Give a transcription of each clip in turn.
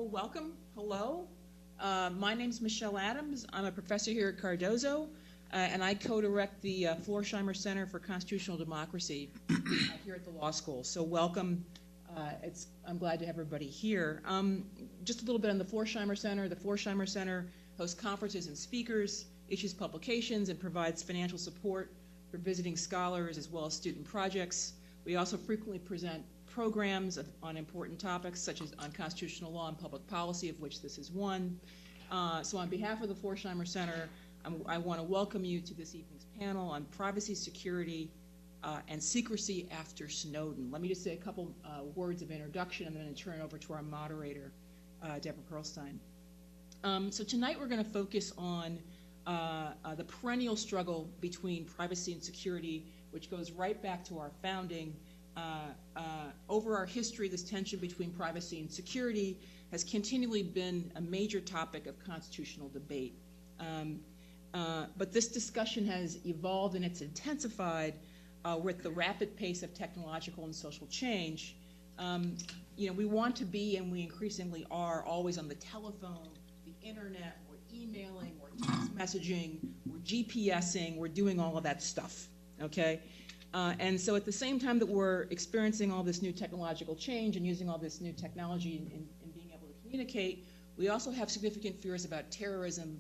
Well, welcome. Hello. My name is Michelle Adams. I'm a professor here at Cardozo, and I co-direct the Florsheimmer Center for Constitutional Democracy here at the law school. So welcome. I'm glad to have everybody here. Just a little bit on the Florsheimmer Center. The Florsheimmer Center hosts conferences and speakers, issues publications, and provides financial support for visiting scholars as well as student projects. We also frequently present programs on important topics such as on constitutional law and public policy, of which this is one. So on behalf of the Florsheimmer Center, I want to welcome you to this evening's panel on privacy, security, and secrecy after Snowden. Let me just say a couple words of introduction, and then I'm going to turn it over to our moderator, Deborah Pearlstein. So tonight we're going to focus on the perennial struggle between privacy and security, which goes right back to our founding. Over our history, this tension between privacy and security has continually been a major topic of constitutional debate. But this discussion has evolved and it's intensified with the rapid pace of technological and social change. We want to be, and we increasingly are, always on the telephone, the internet, we're emailing, we're text messaging, we're GPSing, we're doing all of that stuff, okay? And so at the same time that we're experiencing all this new technological change and using all this new technology and being able to communicate, we also have significant fears about terrorism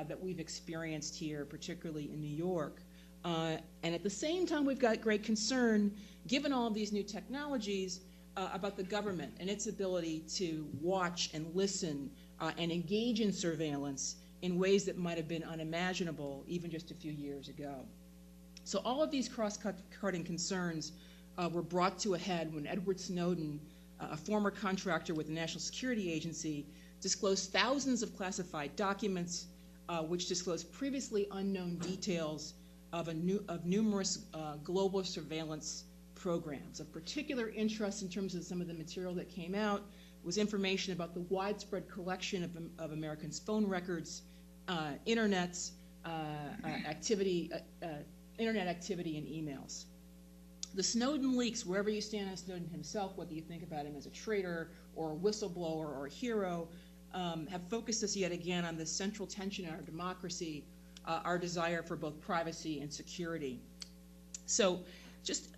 that we've experienced here, particularly in New York. And at the same time, we've got great concern, given all of these new technologies, about the government and its ability to watch and listen and engage in surveillance in ways that might have been unimaginable even just a few years ago. So all of these cross-cutting concerns were brought to a head when Edward Snowden, a former contractor with the National Security Agency, disclosed thousands of classified documents which disclosed previously unknown details of numerous global surveillance programs. Of particular interest in terms of some of the material that came out was information about the widespread collection of Americans' phone records, internet activity and emails. The Snowden leaks, wherever you stand on Snowden himself, whether you think about him as a traitor or a whistleblower or a hero, have focused us yet again on the central tension in our democracy, our desire for both privacy and security. So just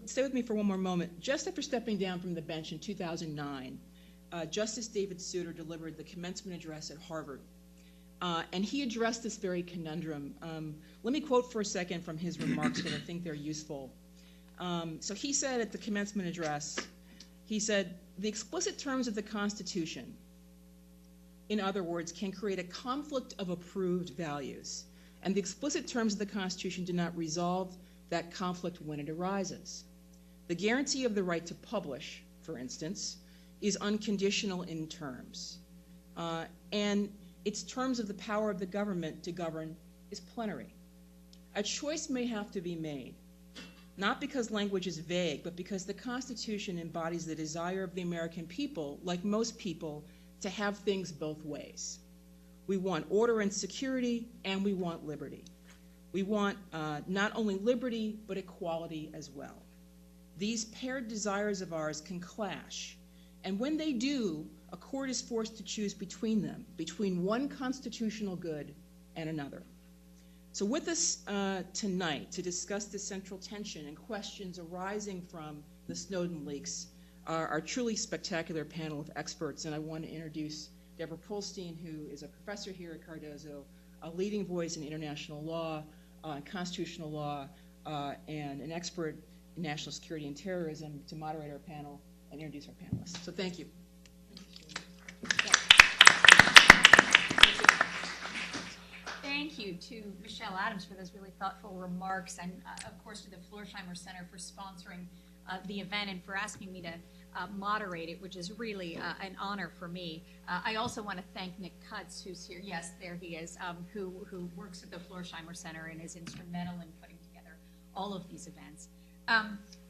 stay with me for one more moment. Just after stepping down from the bench in 2009, Justice David Souter delivered the commencement address at Harvard. And he addressed this very conundrum. Let me quote for a second from his remarks because I think they're useful. So he said at the commencement address, he said, "The explicit terms of the Constitution, in other words, can create a conflict of approved values. And the explicit terms of the Constitution do not resolve that conflict when it arises. The guarantee of the right to publish, for instance, is unconditional in terms. And its terms of the power of the government to govern is plenary. A choice may have to be made, not because language is vague, but because the Constitution embodies the desire of the American people, like most people, to have things both ways. We want order and security, and we want liberty. We want not only liberty, but equality as well. These paired desires of ours can clash, and when they do, a court is forced to choose between them, between one constitutional good and another." So with us tonight to discuss the central tension and questions arising from the Snowden leaks are our truly spectacular panel of experts, and I want to introduce Deborah Pearlstein, who is a professor here at Cardozo, a leading voice in international law, constitutional law, and an expert in national security and terrorism, to moderate our panel and introduce our panelists. So thank you. Thank you to Michelle Adams for those really thoughtful remarks, and of course to the Florsheimmer Center for sponsoring the event and for asking me to moderate it, which is really an honor for me. I also want to thank Nick Cutts, who's here. Yes, there he is, who works at the Florsheimmer Center and is instrumental in putting together all of these events.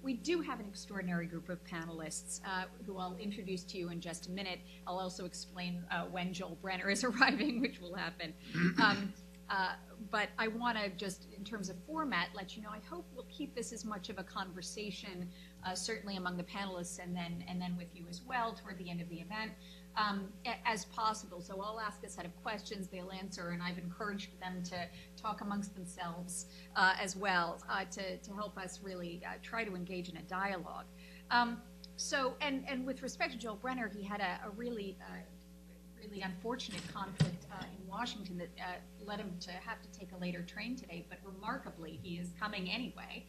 We do have an extraordinary group of panelists who I'll introduce to you in just a minute. I'll also explain when Joel Brenner is arriving, which will happen. But I want to just, in terms of format, let you know I hope we'll keep this as much of a conversation, certainly among the panelists and then with you as well toward the end of the event. as possible. So I'll ask a set of questions, they'll answer, and I've encouraged them to talk amongst themselves as well to help us really try to engage in a dialogue. And with respect to Joel Brenner, he had a really unfortunate conflict in Washington that led him to have to take a later train today, but remarkably, he is coming anyway.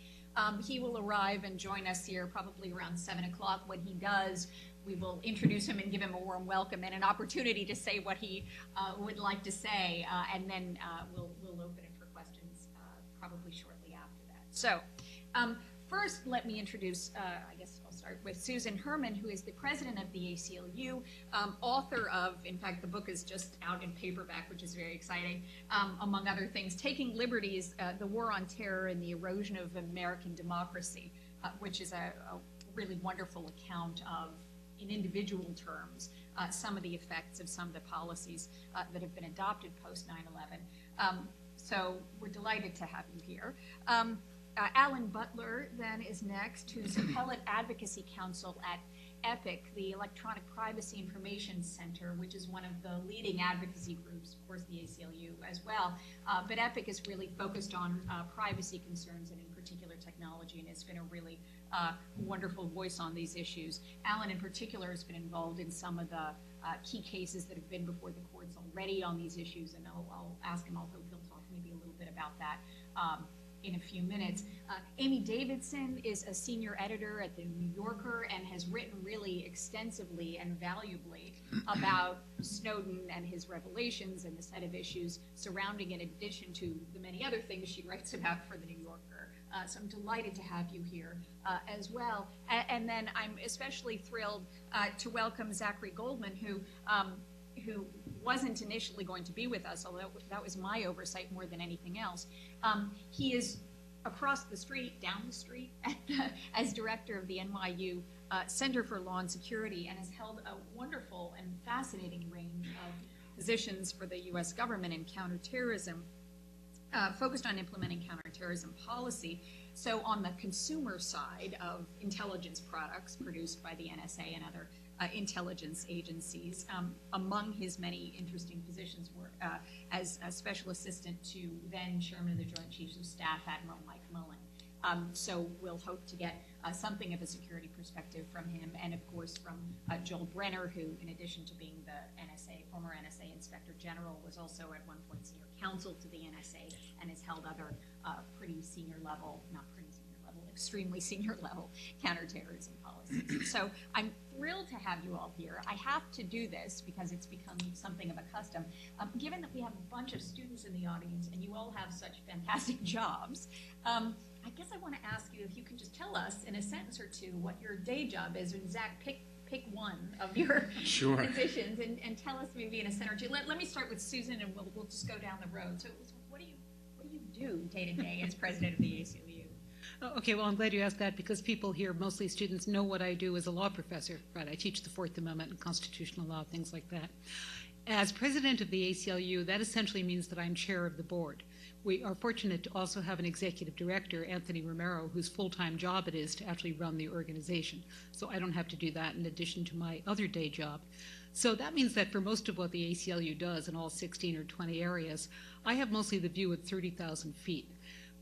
He will arrive and join us here probably around 7 o'clock. When he does, we will introduce him and give him a warm welcome and an opportunity to say what he would like to say, and then we'll open it for questions probably shortly after that. So first, let me introduce, I guess I'll start with Susan Herman, who is the president of the ACLU, author of, in fact, the book is just out in paperback, which is very exciting, among other things, Taking Liberties, The War on Terror and the Erosion of American Democracy, which is a really wonderful account of, in individual terms, some of the effects of some of the policies that have been adopted post 9/11. So we're delighted to have you here. Alan Butler then is next, who's Appellate Advocacy Counsel at EPIC, the Electronic Privacy Information Center, which is one of the leading advocacy groups, of course the ACLU as well. But EPIC is really focused on privacy concerns and in particular technology, and has been a really wonderful voice on these issues. Alan in particular has been involved in some of the key cases that have been before the courts already on these issues, and I'll ask him, I'll hope he'll talk maybe a little bit about that in a few minutes. Amy Davidson is a senior editor at the New Yorker and has written really extensively and valuably about Snowden and his revelations and the set of issues surrounding it, in addition to the many other things she writes about for the New Yorker. So I'm delighted to have you here as well. And then I'm especially thrilled to welcome Zachary Goldman, who wasn't initially going to be with us, although that was my oversight more than anything else. He is across the street, down the street, as director of the NYU Center for Law and Security, and has held a wonderful and fascinating range of positions for the U.S. government in counterterrorism, focused on implementing counterterrorism policy. So on the consumer side of intelligence products produced by the NSA and other intelligence agencies. Among his many interesting positions were as a special assistant to then Chairman of the Joint Chiefs of Staff, Admiral Mike Mullen. So we'll hope to get something of a security perspective from him, and of course from Joel Brenner, who, in addition to being the NSA, former NSA Inspector General, was also at one point senior counsel to the NSA and has held other pretty senior level, not pretty senior level, extremely senior level counterterrorism policies. So I'm thrilled to have you all here. I have to do this because it's become something of a custom. Given that we have a bunch of students in the audience and you all have such fantastic jobs, I guess I want to ask you if you can just tell us in a sentence or two what your day job is. And Zach, pick one of your positions and tell us maybe in a sentence or two. Let me start with Susan, and we'll just go down the road. So what do you do day to day as president of the ACLU? Okay, well, I'm glad you asked that because people here, mostly students, know what I do as a law professor. Right, I teach the Fourth Amendment and constitutional law, things like that. As president of the ACLU, that essentially means that I'm chair of the board. We are fortunate to also have an executive director, Anthony Romero, whose full-time job it is to actually run the organization. So I don't have to do that in addition to my other day job. So that means that for most of what the ACLU does in all 16 or 20 areas, I have mostly the view at 30,000 feet.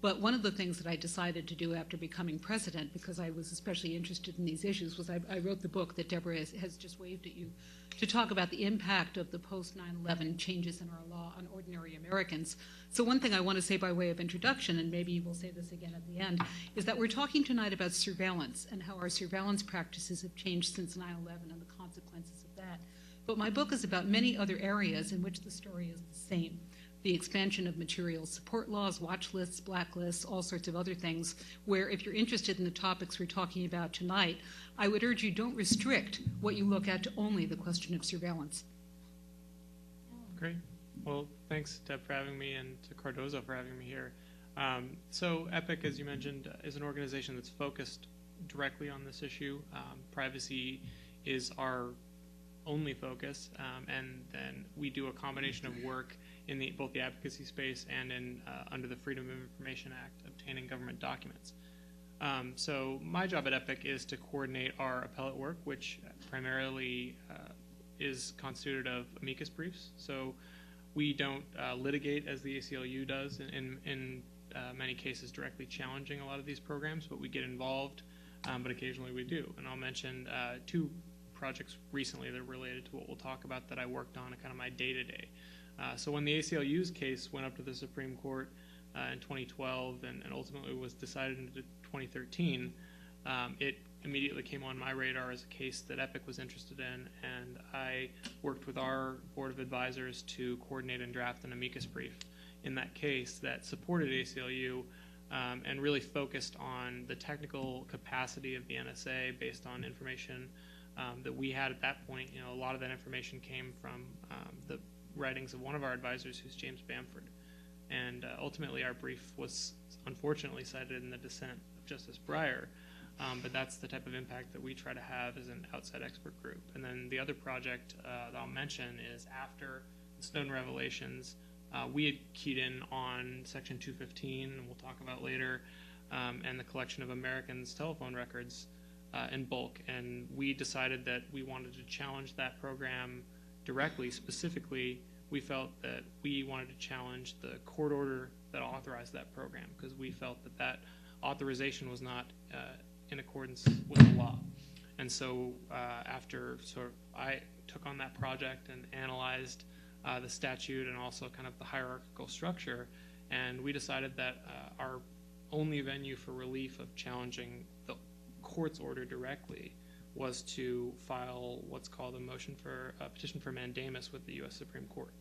But one of the things that I decided to do after becoming president, because I was especially interested in these issues, was I wrote the book that Deborah has just waved at you to talk about the impact of the post-9/11 changes in our law on ordinary Americans. So one thing I want to say by way of introduction, and maybe we'll say this again at the end, is that we're talking tonight about surveillance and how our surveillance practices have changed since 9/11 and the consequences of that. But my book is about many other areas in which the story is the same. The expansion of material support laws, watch lists, blacklists, all sorts of other things, where if you're interested in the topics we're talking about tonight, I would urge you don't restrict what you look at to only the question of surveillance. Great. Well, thanks, Deb, for having me, and to Cardozo for having me here. So EPIC, as you mentioned, is an organization that's focused directly on this issue. Privacy is our only focus, and then we do a combination of work in both the advocacy space and in under the Freedom of Information Act, obtaining government documents. So my job at EPIC is to coordinate our appellate work, which primarily is constituted of amicus briefs. So we don't litigate as the ACLU does in many cases directly challenging a lot of these programs, but we get involved, but occasionally we do. And I'll mention two projects recently that are related to what we'll talk about that I worked on in kind of my day-to-day. So when the ACLU's case went up to the Supreme Court in 2012 and ultimately was decided in 2013, it immediately came on my radar as a case that EPIC was interested in, and I worked with our Board of Advisors to coordinate and draft an amicus brief in that case that supported ACLU and really focused on the technical capacity of the NSA based on information that we had at that point. You know, a lot of that information came from the writings of one of our advisors, who's James Bamford. And ultimately our brief was unfortunately cited in the dissent of Justice Breyer, but that's the type of impact that we try to have as an outside expert group. And then the other project that I'll mention is after the Snowden revelations, we had keyed in on Section 215, and we'll talk about later, and the collection of Americans' telephone records in bulk. And we decided that we wanted to challenge that program directly. Specifically, we felt that we wanted to challenge the court order that authorized that program, because we felt that that authorization was not in accordance with the law. And so after I took on that project and analyzed the statute and also kind of the hierarchical structure, and we decided that our only venue for relief of challenging the court's order directly was to file what's called a petition for mandamus with the U.S. Supreme Court,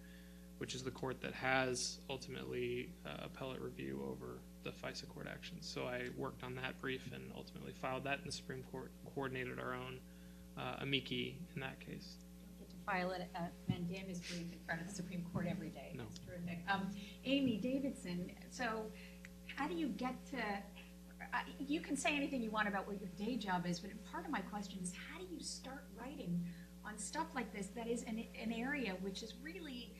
which is the court that has ultimately appellate review over the FISA court actions. So I worked on that brief and ultimately filed that in the Supreme Court, coordinated our own amici in that case. Get to file a mandamus brief in front of the Supreme Court every day. No. That's terrific. Amy Davidson, so how do you get to, you can say anything you want about what your day job is, but part of my question is, how do you start writing on stuff like this that is an area which is really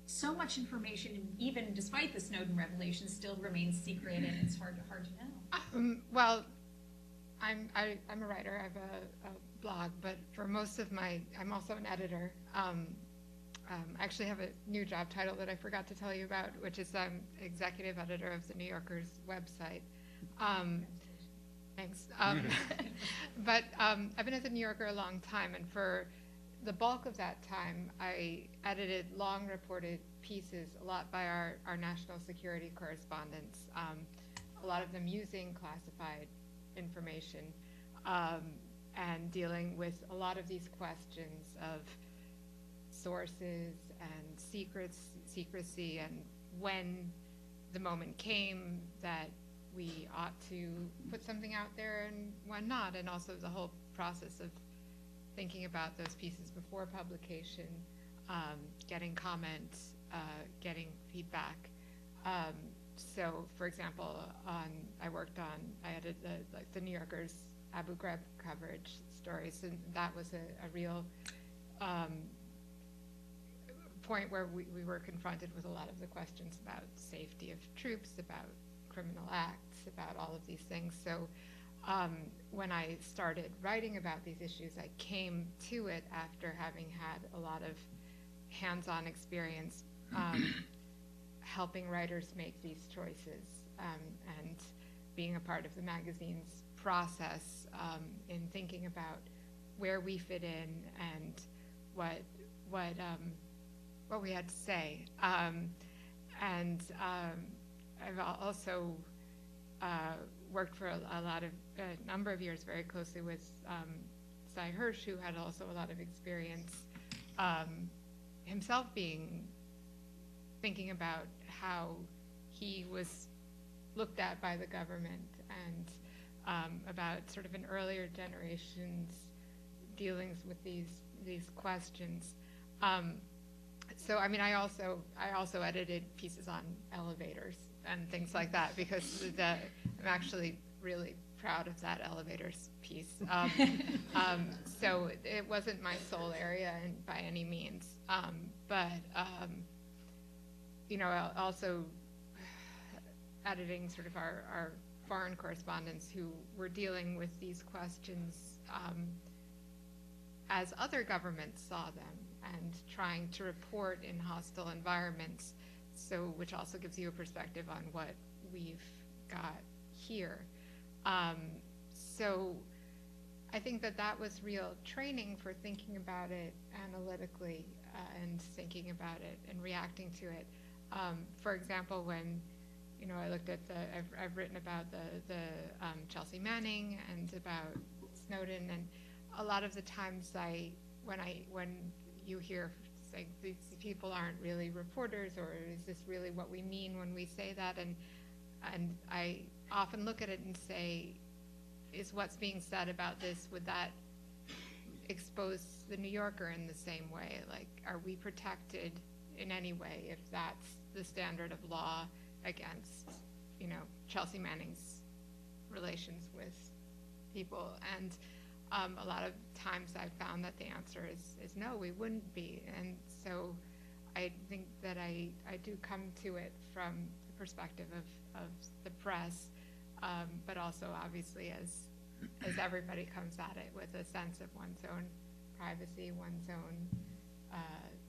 so much information, and even despite the Snowden revelations, still remains secret, and it's hard to know. Well, I'm a writer. I have a blog, but for most of I'm also an editor. I actually have a new job title that I forgot to tell you about, which is I'm executive editor of the New Yorker's website. Thanks. But I've been at the New Yorker a long time, and for the bulk of that time, I edited long reported pieces, a lot by our national security correspondents, a lot of them using classified information, and dealing with a lot of these questions of sources and secrecy, and when the moment came that we ought to put something out there and when not, and also the whole process of thinking about those pieces before publication, getting comments, getting feedback. So, for example, I edited the New Yorker's Abu Ghraib coverage stories, and that was a real point where we were confronted with a lot of the questions about safety of troops, about criminal acts, about all of these things. So when I started writing about these issues, I came to it after having had a lot of hands-on experience helping writers make these choices, and being a part of the magazine's process in thinking about where we fit in and what we had to say. And I've also worked for a number of years very closely with Cy Hirsch, who had also a lot of experience himself thinking about how he was looked at by the government, and about sort of an earlier generation's dealings with these questions. So I mean, I also edited pieces on elevators and things like that, because I'm actually really proud of that elevators piece. So it wasn't my sole area by any means, but also editing sort of our foreign correspondents who were dealing with these questions as other governments saw them and trying to report in hostile environments, so which also gives you a perspective on what we've got here. So I think that was real training for thinking about it analytically and thinking about it and reacting to it. For example, when I looked at I've written about the Chelsea Manning and about Snowden, and a lot of the times when you hear say these people aren't really reporters, or is this really what we mean when we say that, and I often look at it and say, is what's being said about this, would that expose the New Yorker in the same way? Like, are we protected in any way if that's the standard of law against, Chelsea Manning's relations with people? And a lot of times I've found that the answer is no, we wouldn't be. And so I think that I do come to it from the perspective of the press, but also obviously as everybody comes at it with a sense of one's own privacy, one's own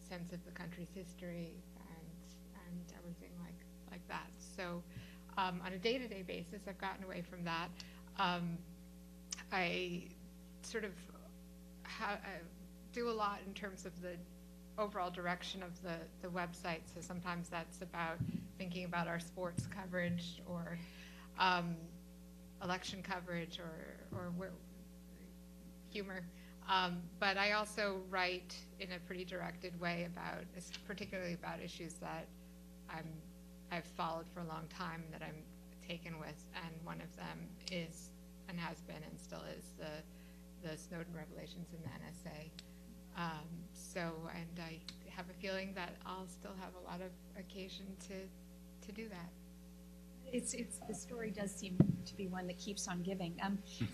sense of the country's history, and everything like that. So on a day-to-day basis, I've gotten away from that. I sort of do a lot in terms of the overall direction of the website. So sometimes that's about thinking about our sports coverage or election coverage or humor. But I also write in a pretty directed way particularly about issues that I've followed for a long time, that I'm taken with, and one of them is, and has been and still is, the Snowden revelations in the NSA. And I have a feeling that I'll still have a lot of occasion to do that. The story does seem to be one that keeps on giving.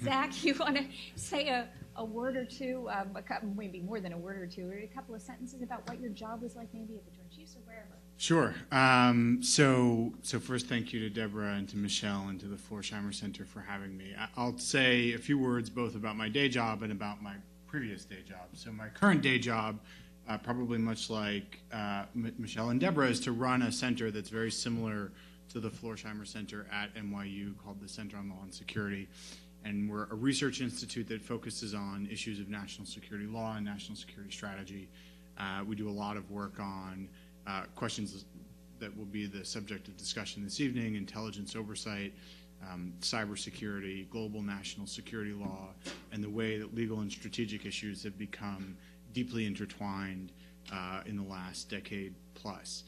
Zach, you want to say a word or two, maybe more than a word or two, or a couple of sentences about what your job was like, maybe at the Joint Chiefs or wherever? Sure. So first, thank you to Deborah and to Michelle and to the Florsheim Center for having me. I'll say a few words both about my day job and about my previous day job. So my current day job, probably much like Michelle and Deborah, is to run a center that's very similar to the Florsheim Center at NYU called the Center on Law and Security. And we're a research institute that focuses on issues of national security law and national security strategy. We do a lot of work on questions that will be the subject of discussion this evening: intelligence oversight, cybersecurity, global national security law, and the way that legal and strategic issues have become deeply intertwined in the last decade plus.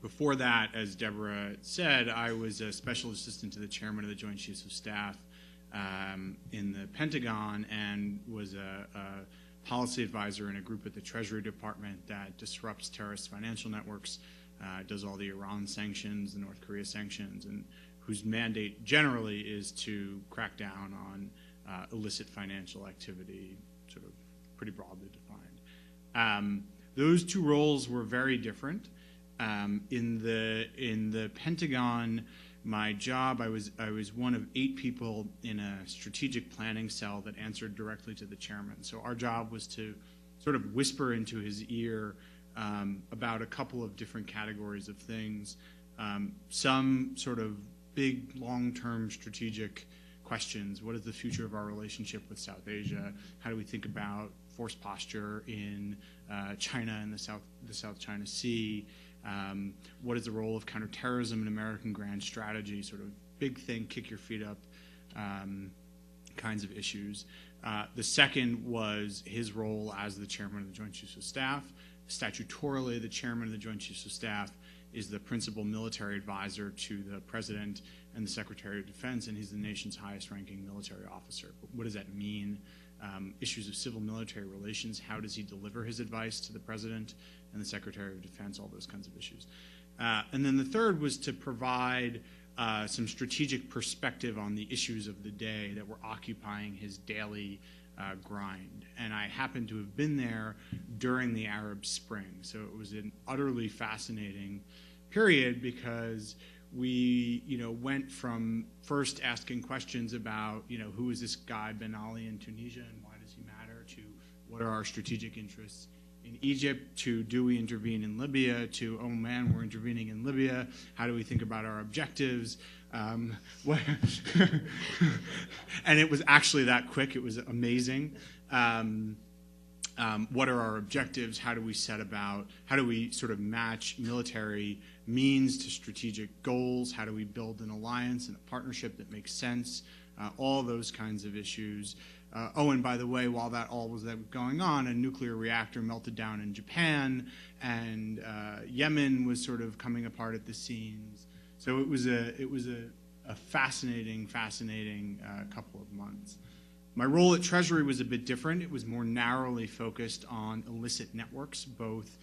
Before that, as Deborah said, I was a special assistant to the chairman of the Joint Chiefs of Staff in the Pentagon, and was a policy advisor in a group at the Treasury Department that disrupts terrorist financial networks, does all the Iran sanctions, the North Korea sanctions, and whose mandate generally is to crack down on illicit financial activity, sort of pretty broadly defined. Those two roles were very different. In the Pentagon, my job, I was one of 8 people in a strategic planning cell that answered directly to the chairman. So our job was to sort of whisper into his ear about a couple of different categories of things. Some sort of big, long-term strategic questions. What is the future of our relationship with South Asia? How do we think about force posture in China and the South China Sea? What is the role of counterterrorism in American grand strategy? Sort of big thing, kick your feet up kinds of issues. The second was his role as the chairman of the Joint Chiefs of Staff. Statutorily, the chairman of the Joint Chiefs of Staff is the principal military advisor to the President and the Secretary of Defense, and he's the nation's highest-ranking military officer. But what does that mean? Issues of civil-military relations, how does he deliver his advice to the President and the Secretary of Defense, all those kinds of issues. And then the third was to provide some strategic perspective on the issues of the day that were occupying his daily grind. And I happened to have been there during the Arab Spring, so it was an utterly fascinating period because we, went from first asking questions about, who is this guy Ben Ali in Tunisia and why does he matter, to what are our strategic interests in Egypt, to do we intervene in Libya, to, oh man, we're intervening in Libya, how do we think about our objectives? And it was actually that quick. It was amazing. What are our objectives? How do we sort of match military means to strategic goals? How do we build an alliance and a partnership that makes sense? All those kinds of issues. And by the way, while that all was going on, a nuclear reactor melted down in Japan, and Yemen was sort of coming apart at the seams. So it was a fascinating couple of months. My role at Treasury was a bit different. It was more narrowly focused on illicit networks, both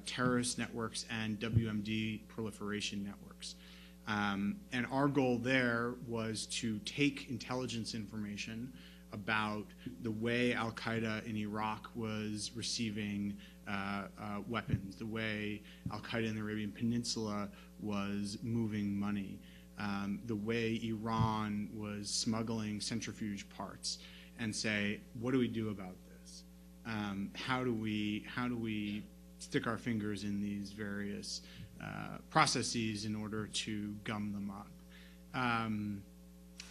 terrorist networks and WMD proliferation networks. And our goal there was to take intelligence information about the way al-Qaeda in Iraq was receiving weapons, the way al-Qaeda in the Arabian Peninsula was moving money, the way Iran was smuggling centrifuge parts, and say, what do we do about this? How do we stick our fingers in these various processes in order to gum them up?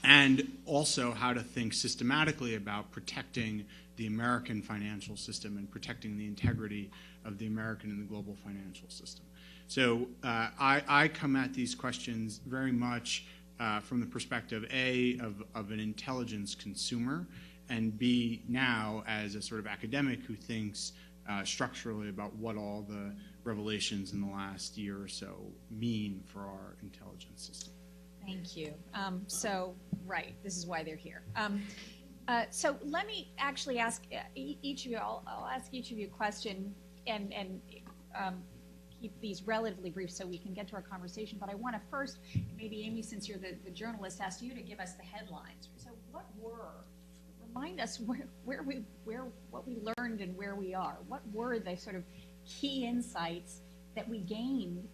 And also how to think systematically about protecting the American financial system and protecting the integrity of the American and the global financial system. So I come at these questions very much from the perspective, A, of an intelligence consumer, and B, now as a sort of academic who thinks structurally about what all the revelations in the last year or so mean for our intelligence system. Thank you. Right, this is why they're here. So let me actually ask each of you, I'll ask each of you a question and keep these relatively brief so we can get to our conversation. But I want to first, maybe Amy, since you're the journalist, ask you to give us the headlines. So remind us what we learned and where we are. What were the sort of key insights that we gained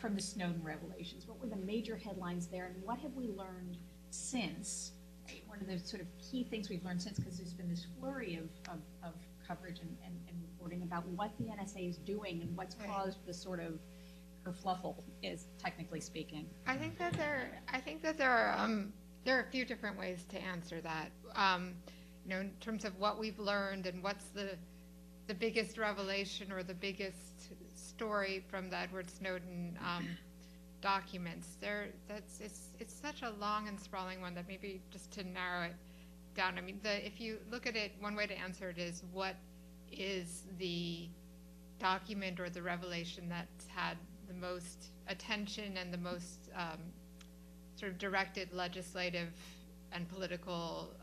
from the Snowden revelations? What were the major headlines there, and what have we learned since? Right? One of the sort of key things we've learned since, because there's been this flurry of coverage and reporting about what the NSA is doing and what's caused the sort of kerfluffle, is technically speaking. I think that there are a few different ways to answer that. In terms of what we've learned and what's the biggest revelation or the biggest story from the Edward Snowden documents. It's such a long and sprawling one that maybe just to narrow it down. I mean, if you look at it, one way to answer it is, what is the document or the revelation that's had the most attention and the most sort of directed legislative and political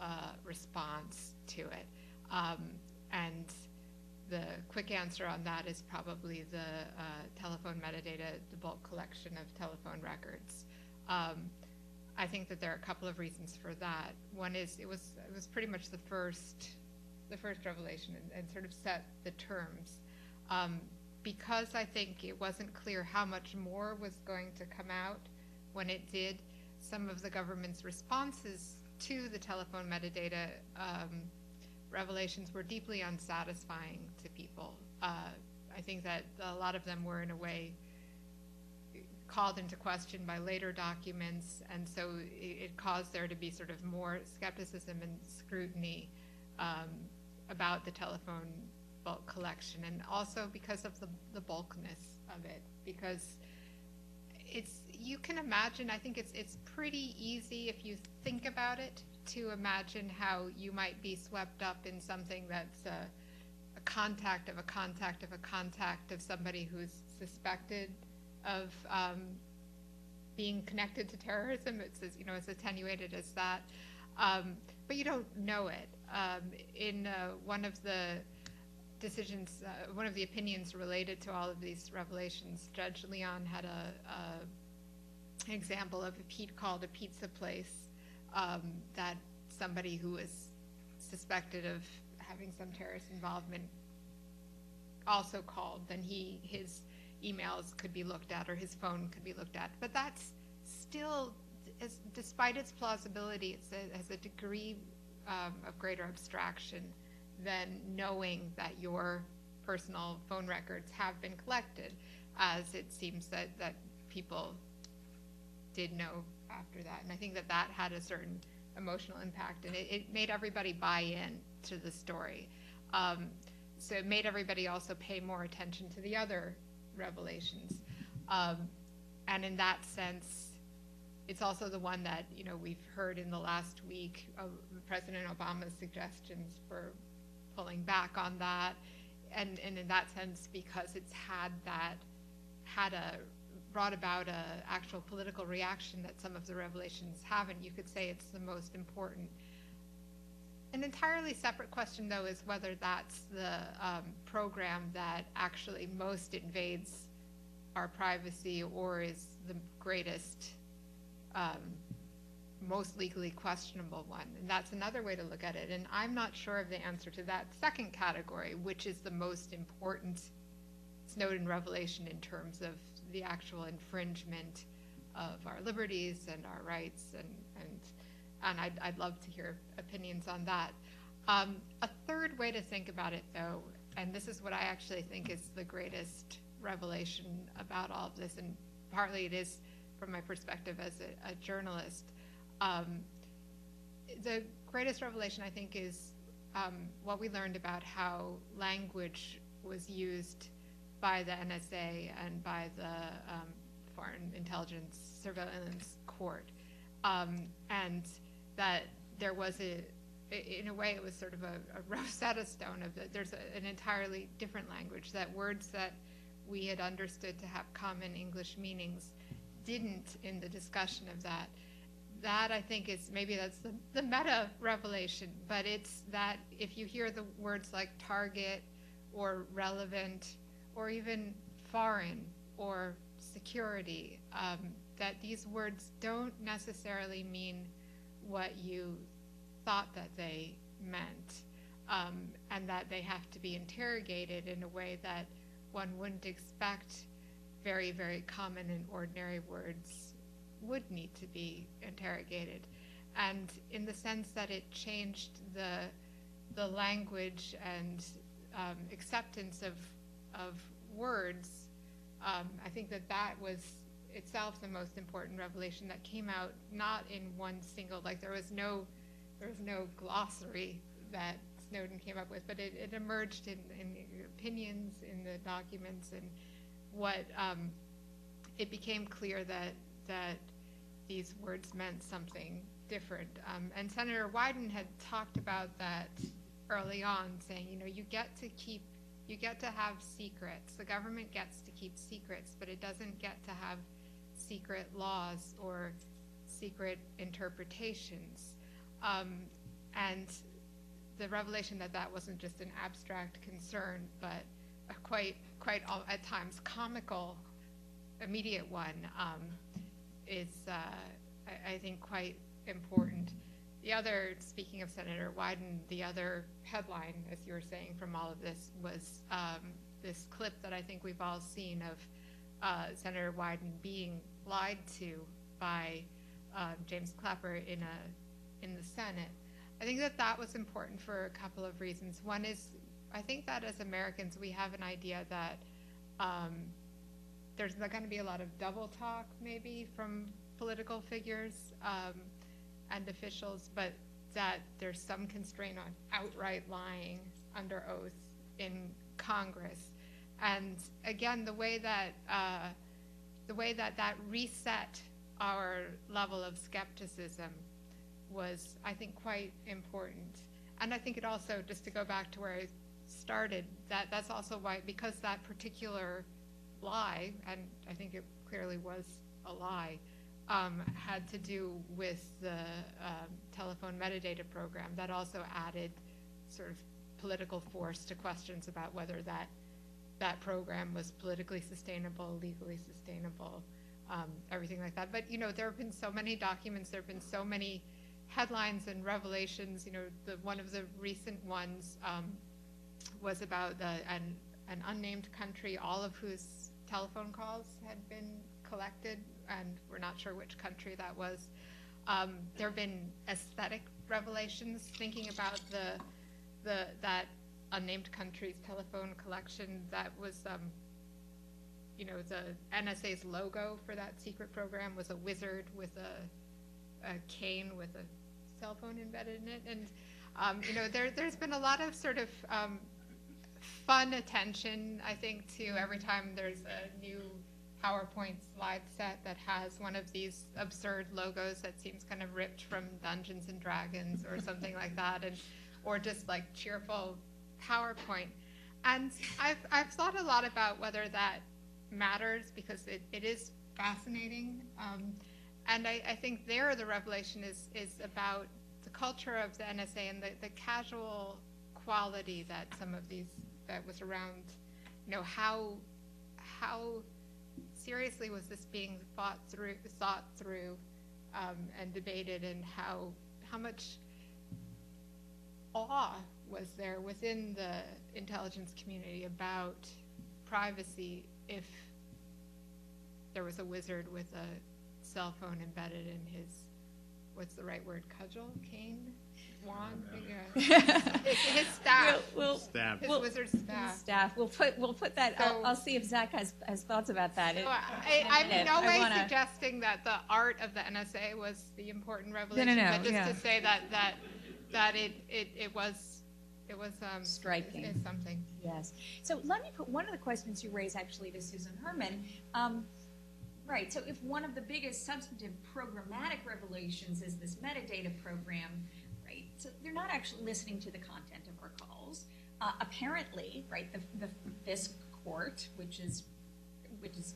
response to it? And the quick answer on that is probably the telephone metadata, the bulk collection of telephone records. I think that there are a couple of reasons for that. One is it was pretty much the first revelation and sort of set the terms. Because I think it wasn't clear how much more was going to come out when it did, some of the government's responses to the telephone metadata revelations were deeply unsatisfying to people. I think that a lot of them were in a way called into question by later documents, and so it caused there to be sort of more skepticism and scrutiny about the telephone bulk collection, and also because of the bulkness of it, because you can imagine, I think it's pretty easy if you think about it to imagine how you might be swept up in something that's a contact of a contact of a contact of somebody who's suspected of being connected to terrorism. It's as attenuated as that, but you don't know it. In one of the decisions, one of the opinions related to all of these revelations, Judge Leon had an example of if he'd called a pizza place that somebody who was suspected of having some terrorist involvement also called, then his emails could be looked at or his phone could be looked at. But that's still, despite its plausibility, it has a degree of greater abstraction than knowing that your personal phone records have been collected, as it seems that people did know after that. And I think that had a certain emotional impact, and it made everybody buy in to the story. So it made everybody also pay more attention to the other revelations. And in that sense, it's also the one that, we've heard in the last week of President Obama's suggestions for pulling back on that. And in that sense, because it's brought about a actual political reaction that some of the revelations haven't, you could say it's the most important. An entirely separate question, though, is whether that's the program that actually most invades our privacy or is the greatest, most legally questionable one. And that's another way to look at it. And I'm not sure of the answer to that second category, which is the most important Snowden revelation in terms of the actual infringement of our liberties and our rights, and I'd love to hear opinions on that. A third way to think about it, though, and this is what I actually think is the greatest revelation about all of this, and partly it is from my perspective as a journalist. The greatest revelation, I think, is what we learned about how language was used by the NSA and by the Foreign Intelligence Surveillance Court, and that there was in a way, it was sort of a Rosetta Stone of there's an entirely different language, that words that we had understood to have common English meanings didn't in the discussion of that. That, I think, is maybe that's the meta revelation, but it's that if you hear the words like target or relevant or even foreign or security, that these words don't necessarily mean what you thought that they meant, and that they have to be interrogated in a way that one wouldn't expect very, very common and ordinary words would need to be interrogated. And in the sense that it changed the language and acceptance of words, I think that was itself the most important revelation that came out not in one single, like there was no glossary that Snowden came up with, but it emerged in opinions, in the documents, and what it became clear that these words meant something different. And Senator Wyden had talked about that early on, saying, you get to have secrets. The government gets to keep secrets, but it doesn't get to have secret laws or secret interpretations. And the revelation that wasn't just an abstract concern, but a quite at times comical immediate one, is I think quite important. The other, speaking of Senator Wyden, the other headline, as you were saying, from all of this was this clip that I think we've all seen of Senator Wyden being lied to by James Clapper in the Senate. I think that was important for a couple of reasons. One is, I think that as Americans we have an idea that there's going to be a lot of double talk maybe from political figures and officials, but that there's some constraint on outright lying under oath in Congress. And again, the way that reset our level of skepticism was, I think, quite important. And I think it also, just to go back to where I started, that's also why, because that particular lie, and I think it clearly was a lie, had to do with the telephone metadata program, that also added sort of political force to questions about whether that program was politically sustainable, legally sustainable, everything like that. But there have been so many documents, there have been so many headlines and revelations. One of the recent ones was about an unnamed country, all of whose telephone calls had been collected and we're not sure which country that was. There have been aesthetic revelations thinking about that unnamed country's telephone collection that was, the NSA's logo for that secret program was a wizard with a cane with a cell phone embedded in it. And, there's been a lot of sort of fun attention, I think, to every time there's a new PowerPoint slide set that has one of these absurd logos that seems kind of ripped from Dungeons and Dragons or something like that, or just like cheerful PowerPoint. And I've thought a lot about whether that matters, because it is fascinating. And I think there the revelation is about the culture of the NSA and the casual quality that some of these, that was around, how seriously was this being thought through, and debated, and how much awe was there within the intelligence community about privacy if there was a wizard with a cell phone embedded in his, what's the right word, cudgel, cane, wand, his staff. Staff. His wizard staff. Staff. We'll put that. So- I'll see if Zach has thoughts about that. So I'm in no way wanna- suggesting that the art of the NSA was the important revelation, no, but just yeah. to say that it was Striking. It's something. Yes. So let me put one of the questions you raised actually to Susan Herman. Right. So if one of the biggest substantive programmatic revelations is this metadata program, right? So they're not actually listening to the content of our calls. Apparently, right? The FISC court, which is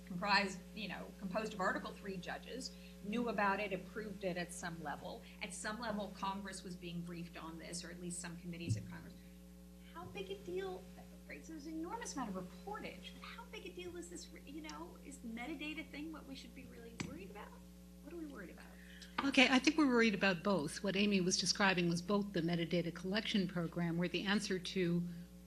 composed of Article 3 judges, knew about it, approved it at some level. At some level, Congress was being briefed on this, or at least some committees of Congress. How big a deal? Right, so there's an enormous amount of reportage. But how big a deal is this? Is the metadata thing what we should be really worried about? What are we worried about? Okay, I think we're worried about both. What Amy was describing was both the metadata collection program, where the answer to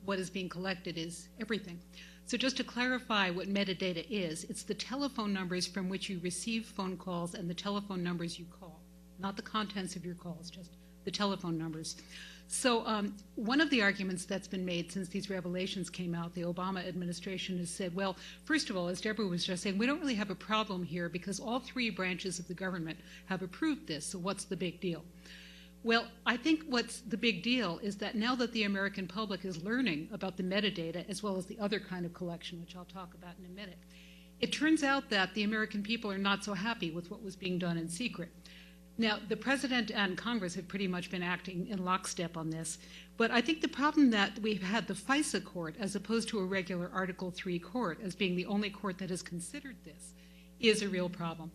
what is being collected is everything. So just to clarify what metadata is, it's the telephone numbers from which you receive phone calls and the telephone numbers you call, not the contents of your calls, just the telephone numbers. So one of the arguments that's been made since these revelations came out, the Obama administration has said, well, first of all, as Deborah was just saying, we don't really have a problem here because all three branches of the government have approved this, so what's the big deal? Well, I think what's the big deal is that now that the American public is learning about the metadata as well as the other kind of collection, which I'll talk about in a minute, it turns out that the American people are not so happy with what was being done in secret. Now, the President and Congress have pretty much been acting in lockstep on this, but I think the problem that we've had the FISA court, as opposed to a regular Article 3 court, as being the only court that has considered this, is a real problem.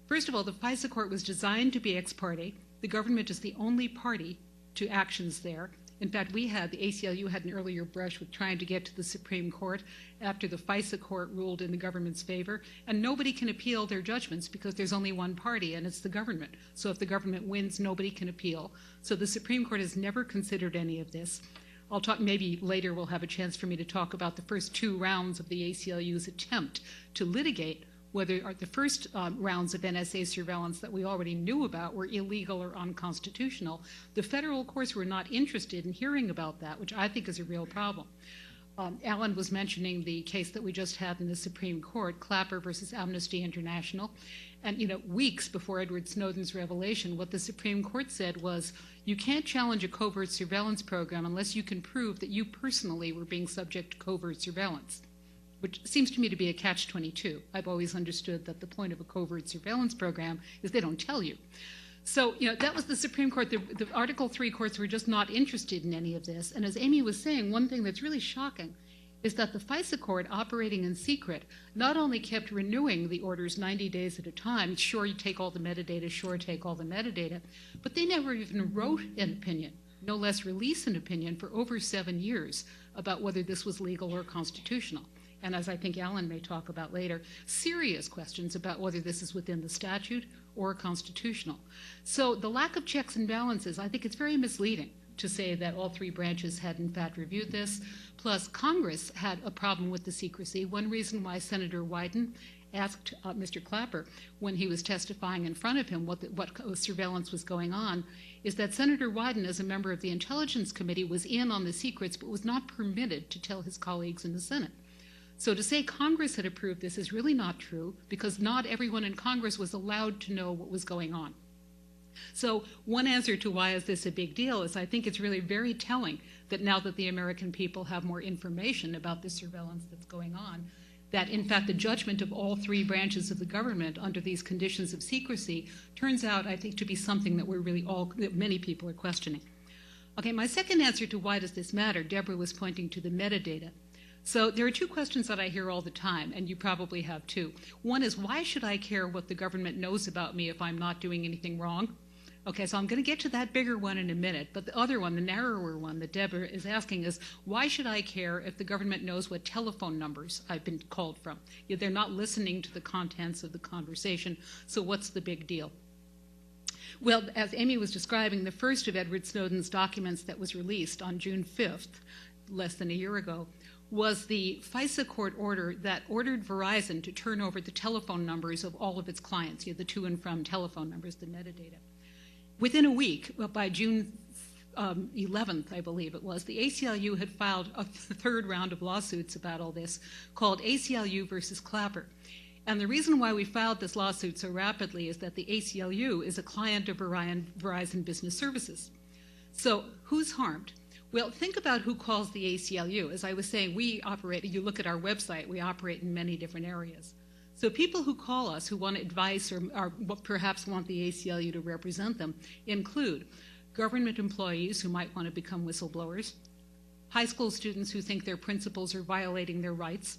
First of all, the FISA court was designed to be ex parte. The government is the only party to actions there. In fact, the ACLU had an earlier brush with trying to get to the Supreme Court after the FISA court ruled in the government's favor, and nobody can appeal their judgments because there's only one party, and it's the government. So if the government wins, nobody can appeal. So the Supreme Court has never considered any of this. I'll talk, maybe later we'll have a chance for me to talk about the first two rounds of the ACLU's attempt to litigate whether the first rounds of NSA surveillance that we already knew about were illegal or unconstitutional. The federal courts were not interested in hearing about that, which I think is a real problem. Alan was mentioning the case that we just had in the Supreme Court, Clapper versus Amnesty International. And, weeks before Edward Snowden's revelation, what the Supreme Court said was, you can't challenge a covert surveillance program unless you can prove that you personally were being subject to covert surveillance, which seems to me to be a catch-22. I've always understood that the point of a covert surveillance program is they don't tell you. So, that was the Supreme Court. The Article 3 courts were just not interested in any of this. And as Amy was saying, one thing that's really shocking is that the FISA court, operating in secret, not only kept renewing the orders 90 days at a time, sure, you take all the metadata, sure, take all the metadata, but they never even wrote an opinion, no less release an opinion for over 7 years about whether this was legal or constitutional. And as I think Alan may talk about later, serious questions about whether this is within the statute or constitutional. So the lack of checks and balances, I think it's very misleading to say that all three branches had in fact reviewed this. Plus, Congress had a problem with the secrecy. One reason why Senator Wyden asked Mr. Clapper when he was testifying in front of him what surveillance was going on, is that Senator Wyden, as a member of the Intelligence Committee, was in on the secrets but was not permitted to tell his colleagues in the Senate. So to say Congress had approved this is really not true, because not everyone in Congress was allowed to know what was going on. So one answer to why is this a big deal is I think it's really very telling that now that the American people have more information about the surveillance that's going on, that in fact the judgment of all three branches of the government under these conditions of secrecy turns out, I think, to be something that that many people are questioning. Okay, my second answer to why does this matter, Deborah was pointing to the metadata. So there are two questions that I hear all the time, and you probably have too. One is, why should I care what the government knows about me if I'm not doing anything wrong? Okay, so I'm going to get to that bigger one in a minute, but the other one, the narrower one that Deborah is asking is, why should I care if the government knows what telephone numbers I've been called from? They're not listening to the contents of the conversation, so what's the big deal? Well, as Amy was describing, the first of Edward Snowden's documents that was released on June 5th, less than a year ago, was the FISA court order that ordered Verizon to turn over the telephone numbers of all of its clients, the to and from telephone numbers, the metadata. Within a week, by June 11th, I believe it was, the ACLU had filed a third round of lawsuits about all this called ACLU versus Clapper. And the reason why we filed this lawsuit so rapidly is that the ACLU is a client of Verizon Business Services. So who's harmed? Well, think about who calls the ACLU. As I was saying, we operate, you look at our website, we operate in many different areas. So people who call us who want advice or perhaps want the ACLU to represent them include government employees who might want to become whistleblowers, high school students who think their principals are violating their rights,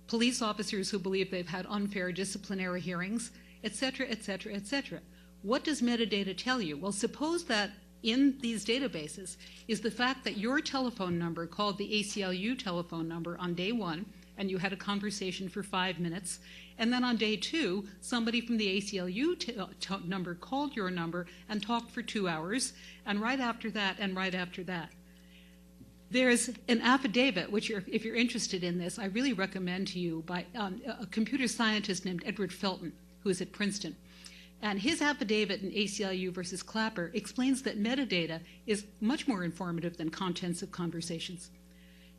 police officers who believe they've had unfair disciplinary hearings, et cetera, et cetera, et cetera. What does metadata tell you? Well, suppose that in these databases is the fact that your telephone number called the ACLU telephone number on day one, and you had a conversation for 5 minutes, and then on day two, somebody from the ACLU number called your number and talked for 2 hours, and right after that, and right after that. There's an affidavit, which if you're interested in this, I really recommend to you, by a computer scientist named Edward Felton, who is at Princeton. And his affidavit in ACLU versus Clapper explains that metadata is much more informative than contents of conversations.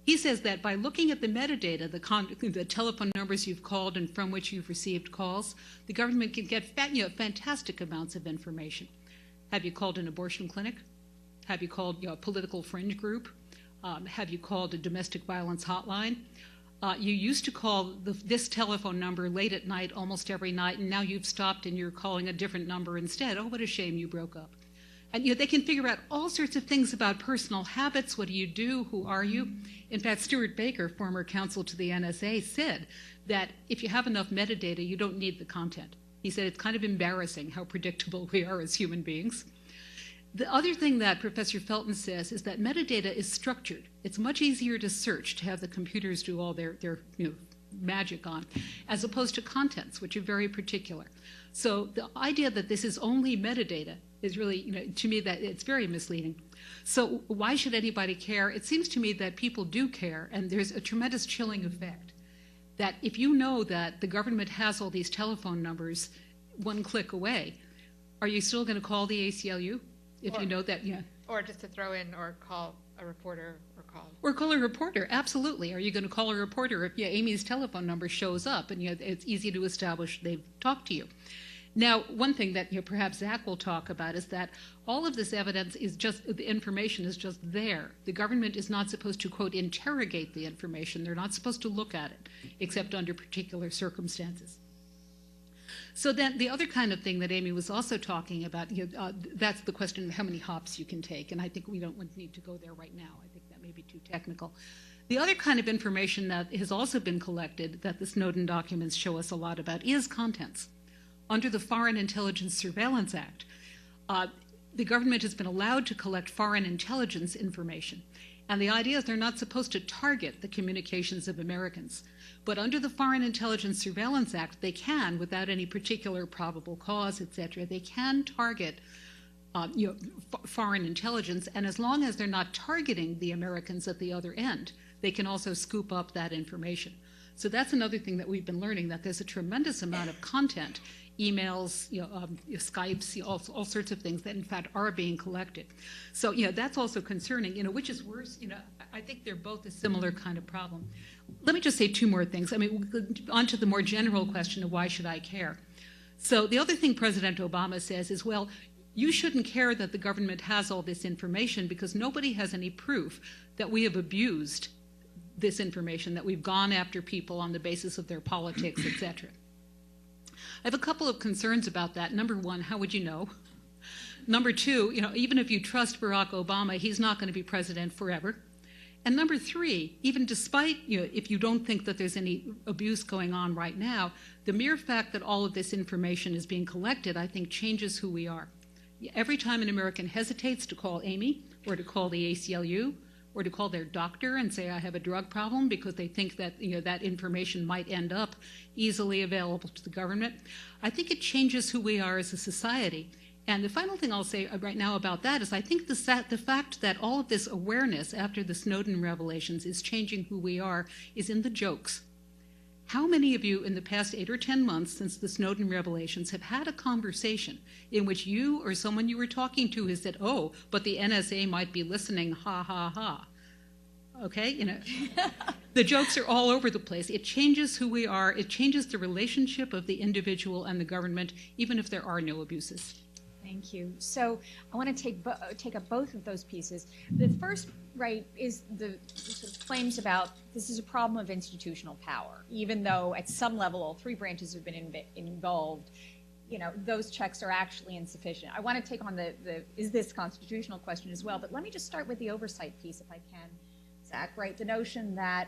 He says that by looking at the metadata, the telephone numbers you've called and from which you've received calls, the government can get fantastic amounts of information. Have you called an abortion clinic? Have you called a political fringe group? Have you called a domestic violence hotline? You used to call this telephone number late at night almost every night, and now you've stopped and you're calling a different number instead. Oh, what a shame you broke up. And they can figure out all sorts of things about personal habits. What do you do? Who are you? In fact, Stuart Baker, former counsel to the NSA, said that if you have enough metadata, you don't need the content. He said it's kind of embarrassing how predictable we are as human beings. The other thing that Professor Felton says is that metadata is structured. It's much easier to search, to have the computers do all their magic on, as opposed to contents, which are very particular. So the idea that this is only metadata is really, to me, that it's very misleading. So why should anybody care? It seems to me that people do care, and there's a tremendous chilling effect. That if you know that the government has all these telephone numbers one click away, are you still going to call the ACLU? If you know that, yeah. Or just to throw in, or call a reporter, Or call a reporter, absolutely. Are you going to call a reporter if Amy's telephone number shows up and it's easy to establish they've talked to you? Now, one thing that perhaps Zach will talk about is that all of this evidence is just, the information is just there. The government is not supposed to, quote, interrogate the information. They're not supposed to look at it, except under particular circumstances. So then the other kind of thing that Amy was also talking about, that's the question of how many hops you can take, and I think we don't need to go there right now. I think that may be too technical. The other kind of information that has also been collected that the Snowden documents show us a lot about is contents. Under the Foreign Intelligence Surveillance Act, the government has been allowed to collect foreign intelligence information. And the idea is they're not supposed to target the communications of Americans. But under the Foreign Intelligence Surveillance Act, they can, without any particular probable cause, et cetera, they can target foreign intelligence. And as long as they're not targeting the Americans at the other end, they can also scoop up that information. So that's another thing that we've been learning, that there's a tremendous amount of content, emails, Skypes, all sorts of things that in fact are being collected. So, that's also concerning, which is worse, I think they're both a similar kind of problem. Let me just say two more things. I mean, on to the more general question of why should I care? So the other thing President Obama says is, well, you shouldn't care that the government has all this information because nobody has any proof that we have abused this information, that we've gone after people on the basis of their politics, etc. I have a couple of concerns about that. Number one, how would you know? Number two, even if you trust Barack Obama, he's not going to be president forever. And number three, even despite, if you don't think that there's any abuse going on right now, the mere fact that all of this information is being collected, I think, changes who we are. Every time an American hesitates to call Amy or to call the ACLU or to call their doctor and say, I have a drug problem, because they think that, that information might end up easily available to the government, I think it changes who we are as a society. And the final thing I'll say right now about that is I think the fact that all of this awareness after the Snowden revelations is changing who we are is in the jokes. How many of you in the past 8 or 10 months since the Snowden revelations have had a conversation in which you or someone you were talking to has said, oh, but the NSA might be listening, ha, ha, ha. Okay, the jokes are all over the place. It changes who we are. It changes the relationship of the individual and the government, even if there are no abuses. Thank you. So I want to take up both of those pieces. The first, is the sort of claims about this is a problem of institutional power, even though at some level all three branches have been involved. Those checks are actually insufficient. I want to take on the is this constitutional question as well, but let me just start with the oversight piece, if I can, Zach. The notion that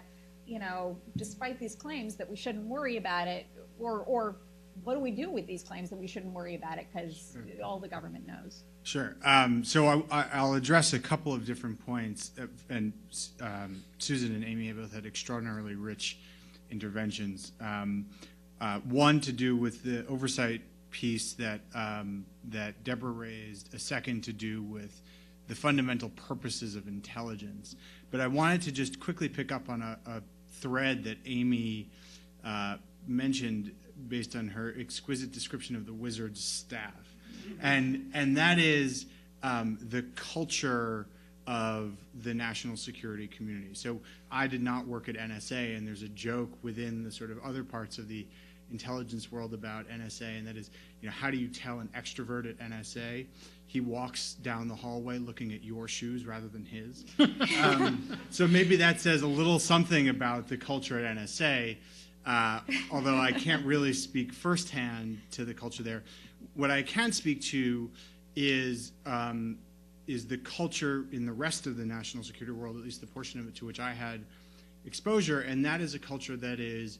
despite these claims that we shouldn't worry about it, or what do we do with these claims that we shouldn't worry about it because all the government knows? Sure. So I'll address a couple of different points, and Susan and Amy have both had extraordinarily rich interventions. One to do with the oversight piece that Deborah raised, a second to do with the fundamental purposes of intelligence. But I wanted to just quickly pick up on a thread that Amy mentioned based on her exquisite description of the wizard's staff. And that is the culture of the national security community. So I did not work at NSA, and there's a joke within the sort of other parts of the intelligence world about NSA, and that is, how do you tell an extrovert at NSA? He walks down the hallway looking at your shoes rather than his. So maybe that says a little something about the culture at NSA. Although I can't really speak firsthand to the culture there. What I can speak to is the culture in the rest of the national security world, at least the portion of it to which I had exposure, and that is a culture that is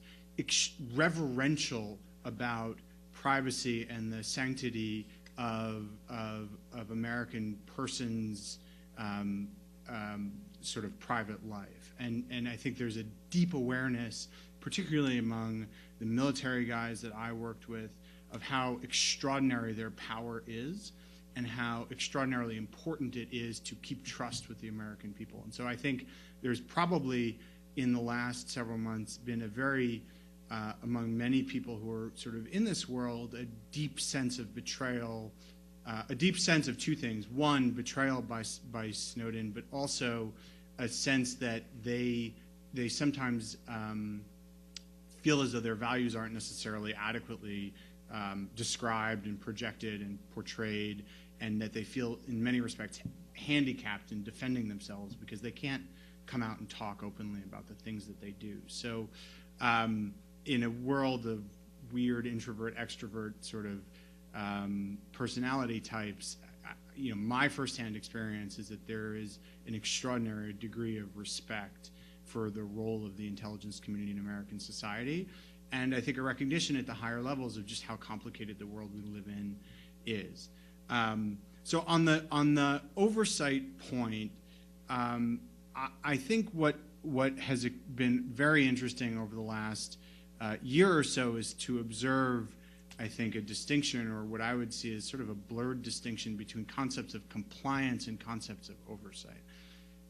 reverential about privacy and the sanctity of American persons' sort of private life. And I think there's a deep awareness, particularly among the military guys that I worked with, of how extraordinary their power is and how extraordinarily important it is to keep trust with the American people. And so I think there's probably, in the last several months, been a very, among many people who are sort of in this world, a deep sense of betrayal, a deep sense of two things. One, betrayal by Snowden, but also a sense that they sometimes feel as though their values aren't necessarily adequately described and projected and portrayed, and that they feel in many respects handicapped in defending themselves because they can't come out and talk openly about the things that they do. So in a world of weird introvert, extrovert sort of personality types, my firsthand experience is that there is an extraordinary degree of respect for the role of the intelligence community in American society, and I think a recognition at the higher levels of just how complicated the world we live in is. So on the oversight point, I think what has been very interesting over the last year or so is to observe, I think, a distinction, or what I would see as sort of a blurred distinction between concepts of compliance and concepts of oversight.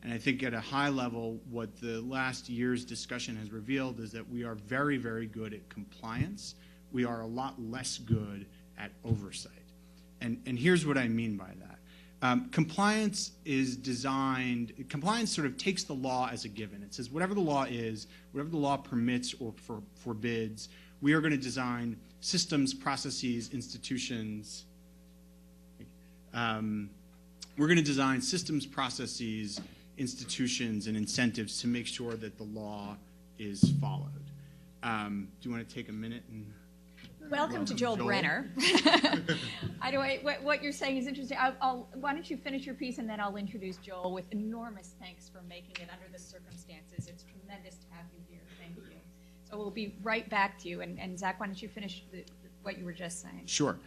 And I think at a high level, what the last year's discussion has revealed is that we are very, very good at compliance. We are a lot less good at oversight. And here's what I mean by that. Compliance sort of takes the law as a given. It says whatever the law is, whatever the law permits or forbids, we are going to design systems, processes, institutions. We're going to design systems, processes, institutions, and incentives to make sure that the law is followed. Do you want to take a minute and Welcome to Joel Brenner. What you're saying is interesting. Why don't you finish your piece, and then I'll introduce Joel with enormous thanks for making it under the circumstances. It's tremendous to have you here. Thank you. So we'll be right back to you. And Zach, why don't you finish what you were just saying? Sure.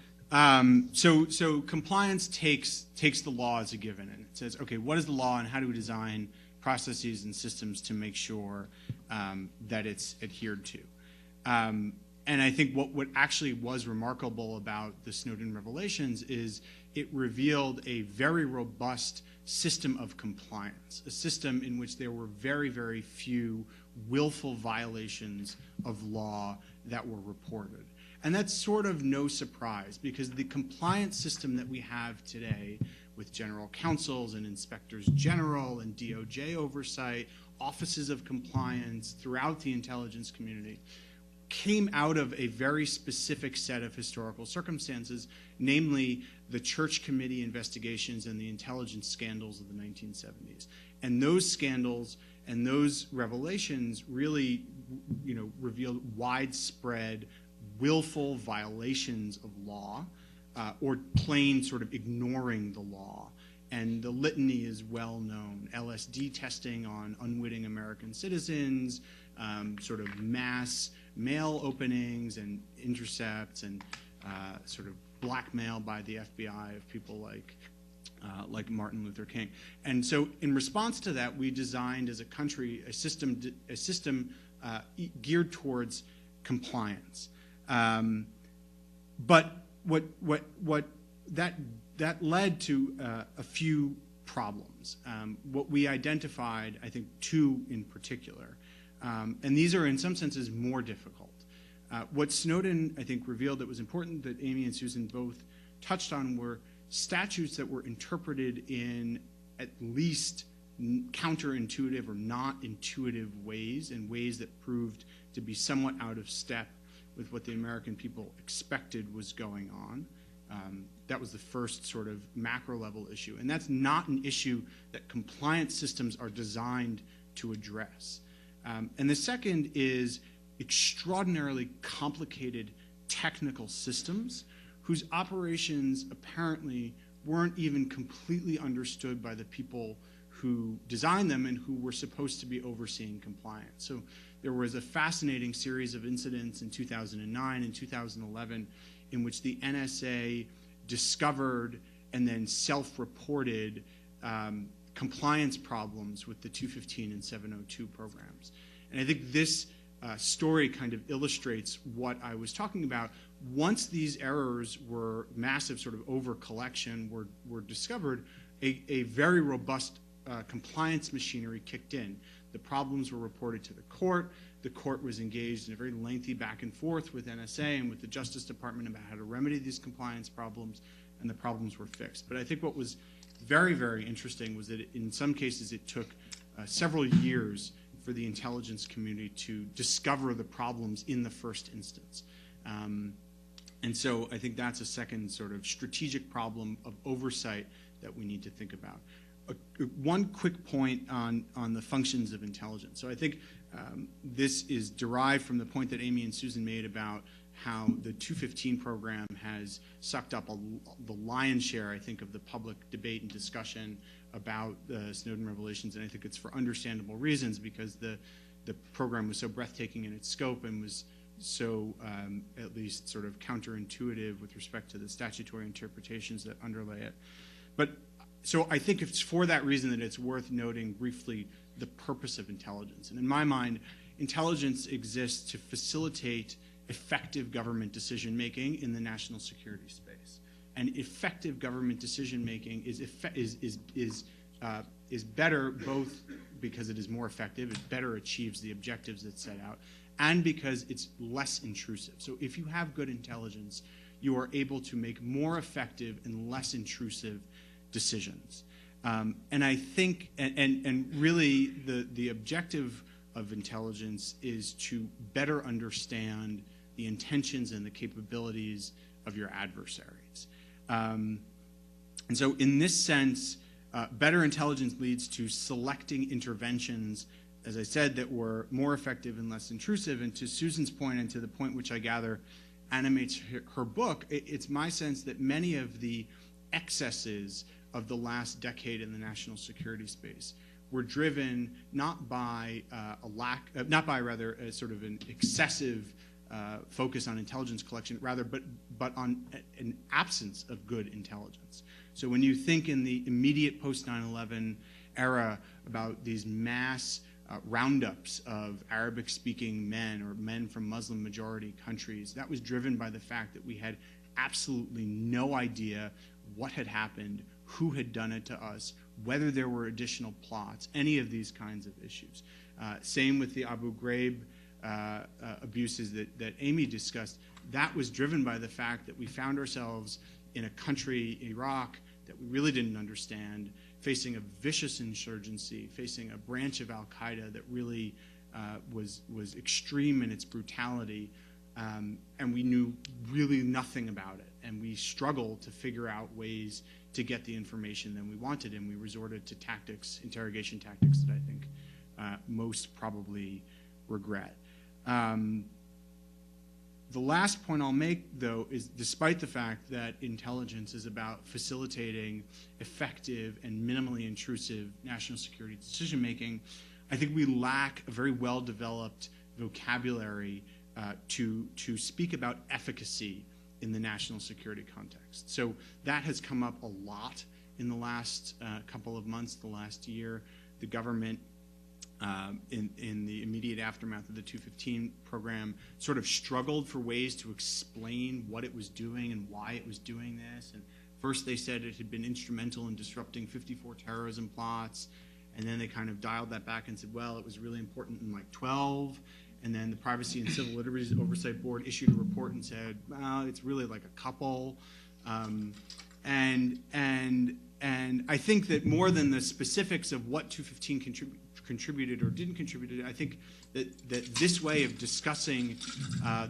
So compliance takes the law as a given, and it says, okay, what is the law, and how do we design processes and systems to make sure that it's adhered to? And I think what actually was remarkable about the Snowden revelations is it revealed a very robust system of compliance, a system in which there were very, very few willful violations of law that were reported. And that's sort of no surprise, because the compliance system that we have today with general counsels and inspectors general and DOJ oversight, offices of compliance throughout the intelligence community, came out of a very specific set of historical circumstances, namely the Church Committee investigations and the intelligence scandals of the 1970s. And those scandals and those revelations really, revealed widespread, willful violations of law, or plain sort of ignoring the law. And the litany is well known: LSD testing on unwitting American citizens, sort of mass mail openings and intercepts, and sort of blackmail by the FBI of people like Martin Luther King. And so in response to that, we designed as a country a system geared towards compliance. But what that led to a few problems. What we identified, I think, two in particular. And these are, in some senses, more difficult. What Snowden, I think, revealed that was important, that Amy and Susan both touched on, were statutes that were interpreted in at least counterintuitive or not intuitive ways, in ways that proved to be somewhat out of step with what the American people expected was going on. That was the first sort of macro level issue. And that's not an issue that compliance systems are designed to address. And the second is extraordinarily complicated technical systems whose operations apparently weren't even completely understood by the people who designed them and who were supposed to be overseeing compliance. So there was a fascinating series of incidents in 2009 and 2011 in which the NSA discovered and then self-reported compliance problems with the 215 and 702 programs. And I think this story kind of illustrates what I was talking about. Once these errors were massive sort of over-collection were discovered, a very robust compliance machinery kicked in. The problems were reported to the court. The court was engaged in a very lengthy back and forth with NSA and with the Justice Department about how to remedy these compliance problems, and the problems were fixed. But I think what was very, very interesting was that in some cases it took several years for the intelligence community to discover the problems in the first instance. And so I think that's a second sort of strategic problem of oversight that we need to think about. One quick point on the functions of intelligence. So I think this is derived from the point that Amy and Susan made about how the 215 program has sucked up the lion's share, I think, of the public debate and discussion about the Snowden revelations, and I think it's for understandable reasons, because the program was so breathtaking in its scope and was so at least sort of counterintuitive with respect to the statutory interpretations that underlay it. But so I think it's for that reason that it's worth noting briefly the purpose of intelligence. And in my mind, intelligence exists to facilitate effective government decision-making in the national security space. And effective government decision-making is is better, both because it is more effective, it better achieves the objectives that set out, and because it's less intrusive. So if you have good intelligence, you are able to make more effective and less intrusive decisions. And I think, and really the objective of intelligence is to better understand the intentions and the capabilities of your adversaries. And so in this sense, better intelligence leads to selecting interventions, as I said, that were more effective and less intrusive. And to Susan's point, and to the point which I gather animates her book, it's my sense that many of the excesses of the last decade in the national security space were driven not by a sort of an excessive focus on intelligence collection, rather, but on an absence of good intelligence. So when you think in the immediate post 9/11 era about these mass roundups of Arabic-speaking men or men from Muslim-majority countries, that was driven by the fact that we had absolutely no idea what had happened, who had done it to us, whether there were additional plots, any of these kinds of issues. Same with the Abu Ghraib abuses that Amy discussed. That was driven by the fact that we found ourselves in a country, Iraq, that we really didn't understand, facing a vicious insurgency, facing a branch of al-Qaeda that really was extreme in its brutality, and we knew really nothing about it. And we struggled to figure out ways to get the information that we wanted, and we resorted to tactics, interrogation tactics that I think most probably regret. The last point I'll make, though, is despite the fact that intelligence is about facilitating effective and minimally intrusive national security decision-making, I think we lack a very well-developed vocabulary to speak about efficacy in the national security context. So that has come up a lot in the last couple of months, the last year. The government, in the immediate aftermath of the 215 program, sort of struggled for ways to explain what it was doing and why it was doing this. And first they said it had been instrumental in disrupting 54 terrorism plots, and then they kind of dialed that back and said, well, it was really important in like 12. And then the Privacy and Civil Liberties Oversight Board issued a report and said, well, it's really like a couple. And I think that more than the specifics of what 215 contributed or didn't contribute, I think that this way of discussing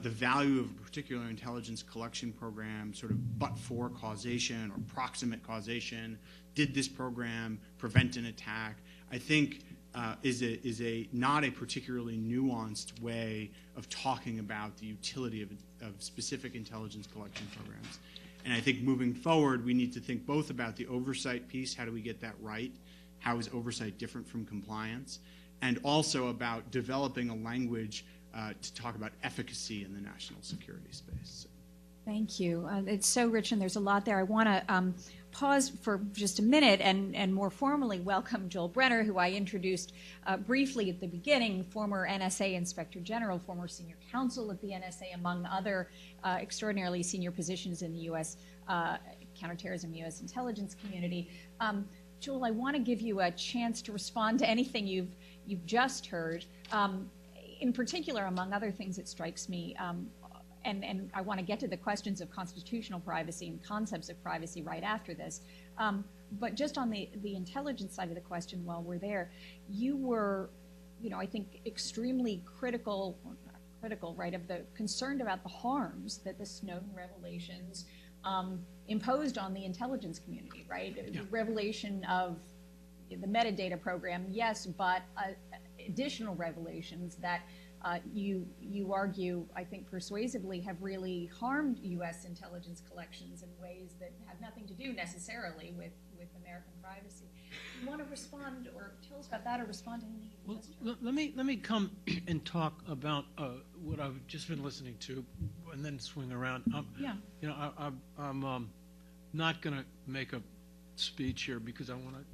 the value of a particular intelligence collection program, sort of but-for causation or proximate causation, did this program prevent an attack, I think is not a particularly nuanced way of talking about the utility of specific intelligence collection programs. And I think moving forward, we need to think both about the oversight piece, how do we get that right, how is oversight different from compliance, and also about developing a language to talk about efficacy in the national security space. Thank you. It's so rich and there's a lot there. I want to pause for just a minute and more formally welcome Joel Brenner, who I introduced briefly at the beginning, former NSA Inspector General, former senior counsel at the NSA, among other extraordinarily senior positions in the U.S. Counterterrorism, U.S. intelligence community. Joel, I want to give you a chance to respond to anything you've just heard. In particular, among other things, it strikes me, and I want to get to the questions of constitutional privacy and concepts of privacy right after this. But just on the intelligence side of the question, while we're there, you were, I think extremely critical, right, of the concerned about the harms that the Snowden revelations imposed on the intelligence community, right? Yeah. The revelation of the metadata program, yes, but additional revelations that you argue, I think persuasively, have really harmed U.S. intelligence collections in ways that have nothing to do necessarily with American privacy. Do you want to respond or tell us about that or respond to anything you just heard? Let me come and talk about what I've just been listening to and then swing around. Yeah. I'm not going to make a speech here because I want to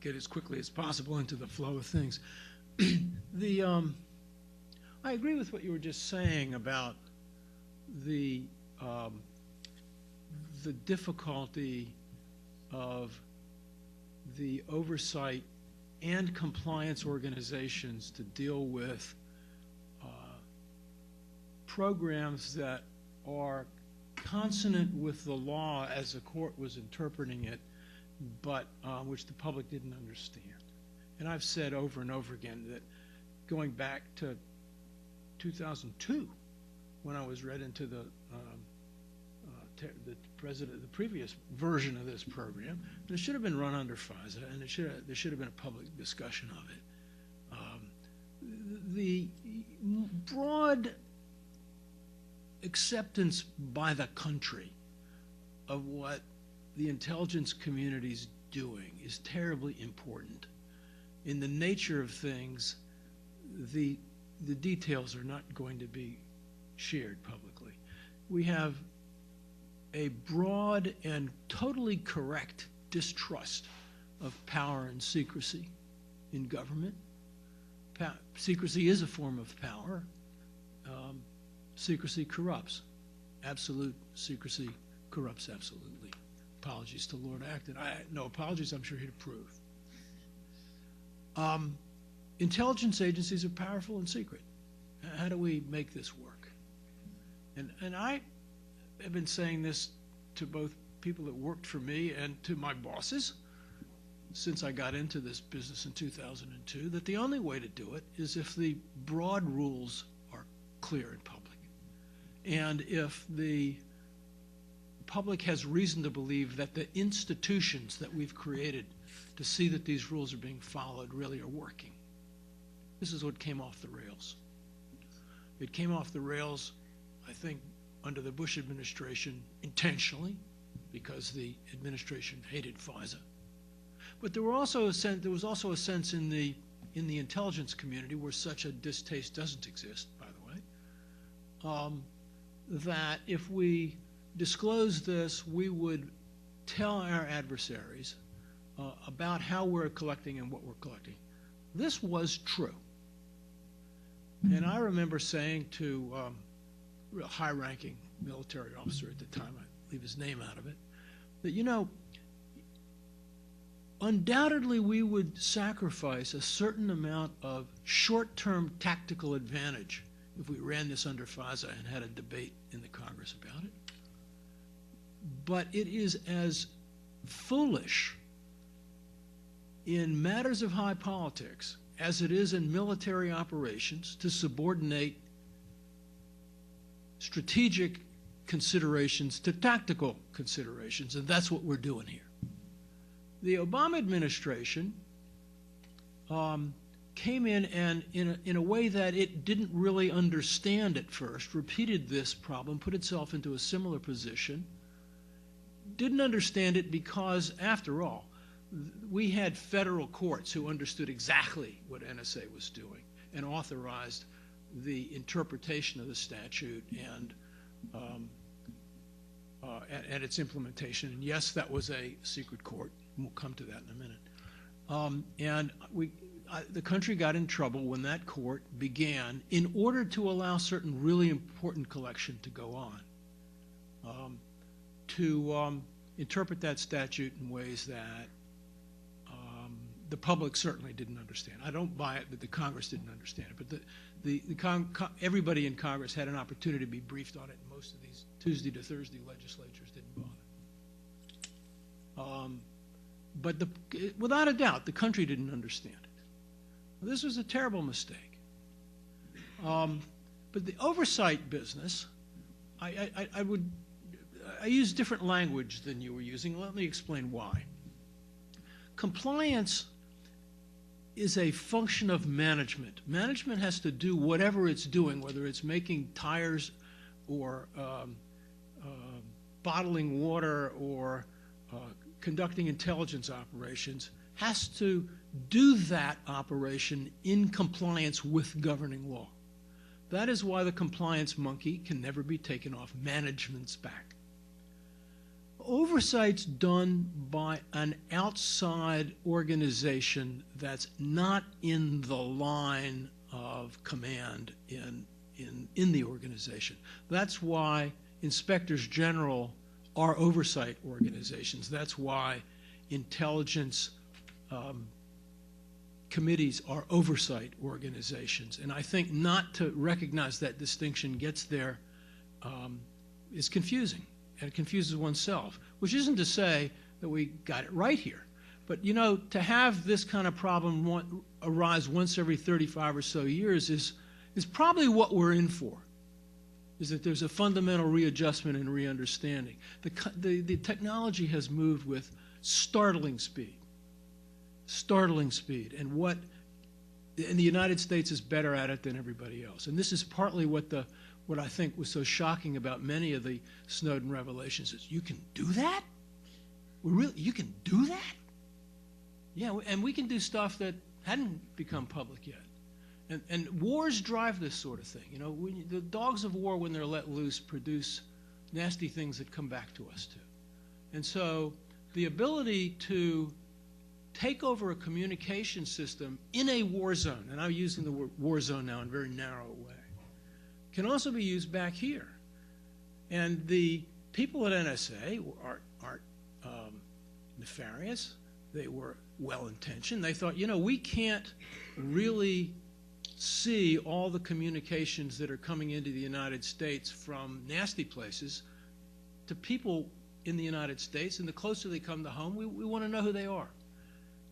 get as quickly as possible into the flow of things. I agree with what you were just saying about the difficulty of the oversight and compliance organizations to deal with programs that are consonant with the law as the court was interpreting it, but which the public didn't understand. And I've said over and over again that going back to 2002, when I was read into the previous version of this program, and it should have been run under FISA, and there should have been a public discussion of it. The broad acceptance by the country of what the intelligence community is doing is terribly important. In the nature of things, the details are not going to be shared publicly. We have a broad and totally correct distrust of power and secrecy in government. Secrecy is a form of power. Secrecy corrupts. Absolute secrecy corrupts absolutely. Apologies to Lord Acton. No apologies, I'm sure he'd approve. Intelligence agencies are powerful and secret. How do we make this work? And I have been saying this to both people that worked for me and to my bosses since I got into this business in 2002, that the only way to do it is if the broad rules are clear and public. And if the public has reason to believe that the institutions that we've created to see that these rules are being followed really are working. This is what came off the rails. It came off the rails, I think, under the Bush administration intentionally, because the administration hated FISA. But there was also a sense in the intelligence community, where such a distaste doesn't exist, by the way, that if we disclose this, we would tell our adversaries about how we're collecting and what we're collecting. This was true. And I remember saying to a real high-ranking military officer at the time, I leave his name out of it, that, you know, undoubtedly we would sacrifice a certain amount of short-term tactical advantage if we ran this under FISA and had a debate in the Congress about it. But it is as foolish in matters of high politics as it is in military operations to subordinate strategic considerations to tactical considerations, and that's what we're doing here. The Obama administration came in and, in a way that it didn't really understand at first, repeated this problem, put itself into a similar position, didn't understand it because, after all, we had federal courts who understood exactly what NSA was doing and authorized the interpretation of the statute and its implementation. And yes, that was a secret court. We'll come to that in a minute. The country got in trouble when that court began, in order to allow certain really important collection to go on, to interpret that statute in ways that the public certainly didn't understand. I don't buy it that the Congress didn't understand it, but everybody in Congress had an opportunity to be briefed on it, and most of these Tuesday to Thursday legislatures didn't bother. But without a doubt, the country didn't understand it. This was a terrible mistake. But the oversight business, I use different language than you were using. Let me explain why. Compliance is a function of management. Management has to do whatever it's doing, whether it's making tires or bottling water or conducting intelligence operations, has to do that operation in compliance with governing law. That is why the compliance monkey can never be taken off management's back. Oversight's done by an outside organization that's not in the line of command in the organization. That's why inspectors general are oversight organizations. That's why intelligence committees are oversight organizations. And I think not to recognize that distinction gets there is confusing, and it confuses oneself, which isn't to say that we got it right here. But, you know, to have this kind of problem arise once every 35 or so years is probably what we're in for, is that there's a fundamental readjustment and re-understanding. The technology has moved with startling speed, and the United States is better at it than everybody else. And this is partly what I think was so shocking about many of the Snowden revelations is, you can do that? You can do that? Yeah, and we can do stuff that hadn't become public yet. And wars drive this sort of thing. You know, the dogs of war, when they're let loose, produce nasty things that come back to us too. And so the ability to take over a communication system in a war zone, and I'm using the word war zone now in a very narrow way, can also be used back here. And the people at NSA aren't nefarious. They were well-intentioned. They thought, you know, we can't really see all the communications that are coming into the United States from nasty places to people in the United States, and the closer they come to home, we want to know who they are.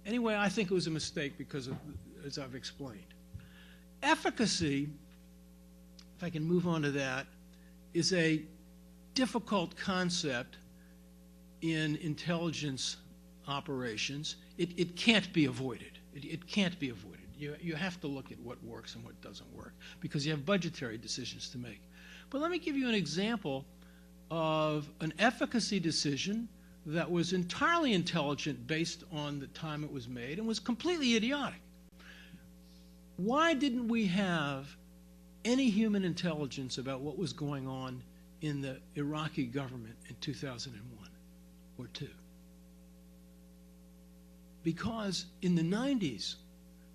Anyway, I think it was a mistake because of, as I've explained. Efficacy, if I can move on to that, is a difficult concept in intelligence operations. It can't be avoided. It can't be avoided. You have to look at what works and what doesn't work because you have budgetary decisions to make. But let me give you an example of an efficacy decision that was entirely intelligent based on the time it was made and was completely idiotic. Why didn't we have any human intelligence about what was going on in the Iraqi government in 2001 or 2? Because in the 90s,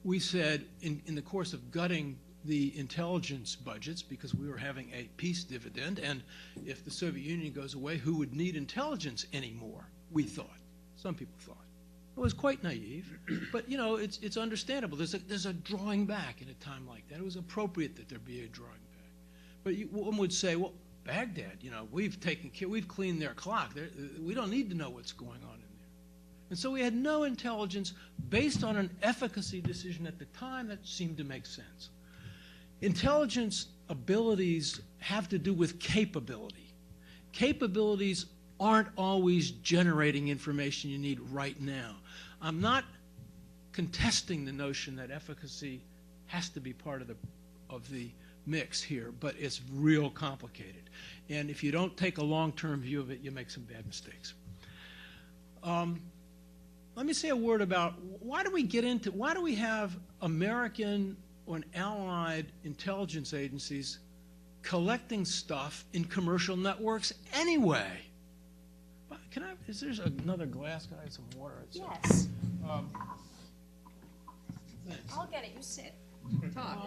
we said, in the course of gutting the intelligence budgets, because we were having a peace dividend, and if the Soviet Union goes away, who would need intelligence anymore? We thought. Some people thought. It was quite naive, but you know, it's understandable. There's a drawing back in a time like that. It was appropriate that there be a drawing back. But one would say, well, Baghdad, you know, we've cleaned their clock. We don't need to know what's going on in there. And so we had no intelligence based on an efficacy decision at the time that seemed to make sense. Intelligence abilities have to do with capability. Capabilities aren't always generating information you need right now. I'm not contesting the notion that efficacy has to be part of the mix here, but it's real complicated. And if you don't take a long-term view of it, you make some bad mistakes. Let me say a word about why do we have American or allied intelligence agencies collecting stuff in commercial networks anyway? Is there another glass? Can I have some water? Yes. I'll get it. You sit. Talk.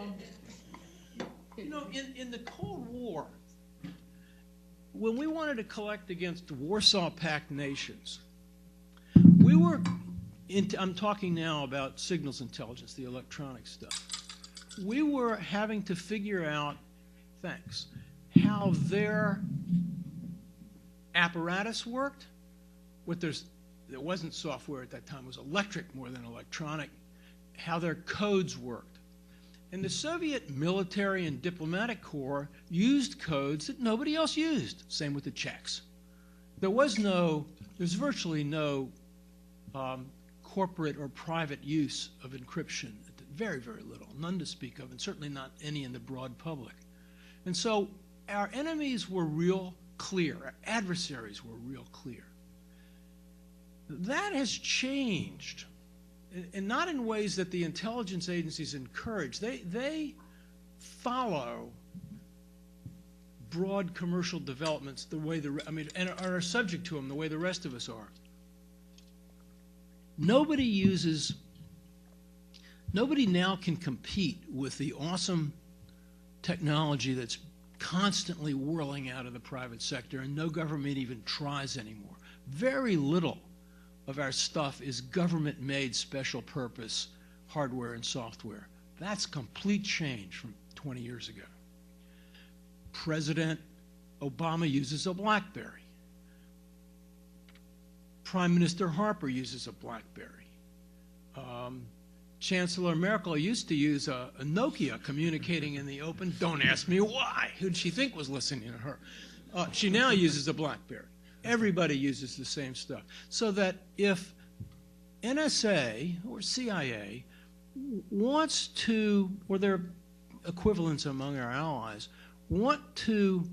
You know, in the Cold War, when we wanted to collect against Warsaw Pact nations, I'm talking now about signals intelligence, the electronic stuff. We were having to figure out, how their apparatus worked. There wasn't software at that time, it was electric more than electronic, how their codes worked. And the Soviet military and diplomatic corps used codes that nobody else used. Same with the Czechs. There's virtually no corporate or private use of encryption. Very, very little, none to speak of, and certainly not any in the broad public. And so our enemies were real clear, our adversaries were real clear. That has changed, and not in ways that the intelligence agencies encourage. They follow broad commercial developments the way and are subject to them the way the rest of us are. Nobody now can compete with the awesome technology that's constantly whirling out of the private sector, and no government even tries anymore. Very little of our stuff is government-made special purpose hardware and software. That's complete change from 20 years ago. President Obama uses a BlackBerry. Prime Minister Harper uses a BlackBerry. Chancellor Merkel used to use a Nokia communicating in the open. Don't ask me why. Who did she think was listening to her? She now uses a BlackBerry. Everybody uses the same stuff. So that if NSA or CIA wants to, or their equivalents among our allies, want to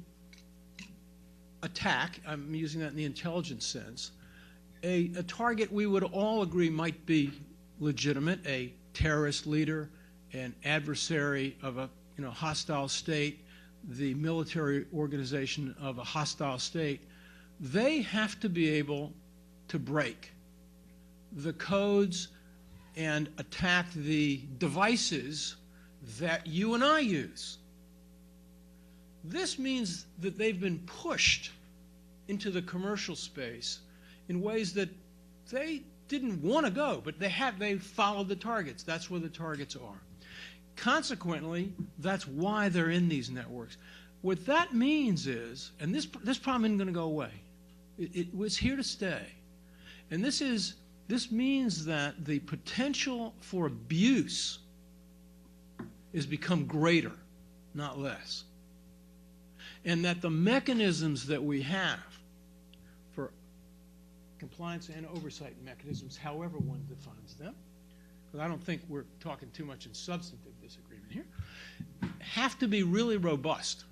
attack, I'm using that in the intelligence sense, a target we would all agree might be legitimate, a terrorist leader, an adversary of a hostile state, the military organization of a hostile state, they have to be able to break the codes and attack the devices that you and I use. This means that they've been pushed into the commercial space in ways that they didn't want to go, but they followed the targets. That's where the targets are. Consequently, that's why they're in these networks. What that means is, and this problem isn't going to go away. It was here to stay. And this means that the potential for abuse has become greater, not less. And that the mechanisms that we have for compliance and oversight mechanisms, however one defines them, because I don't think we're talking too much in substantive disagreement here, have to be really robust.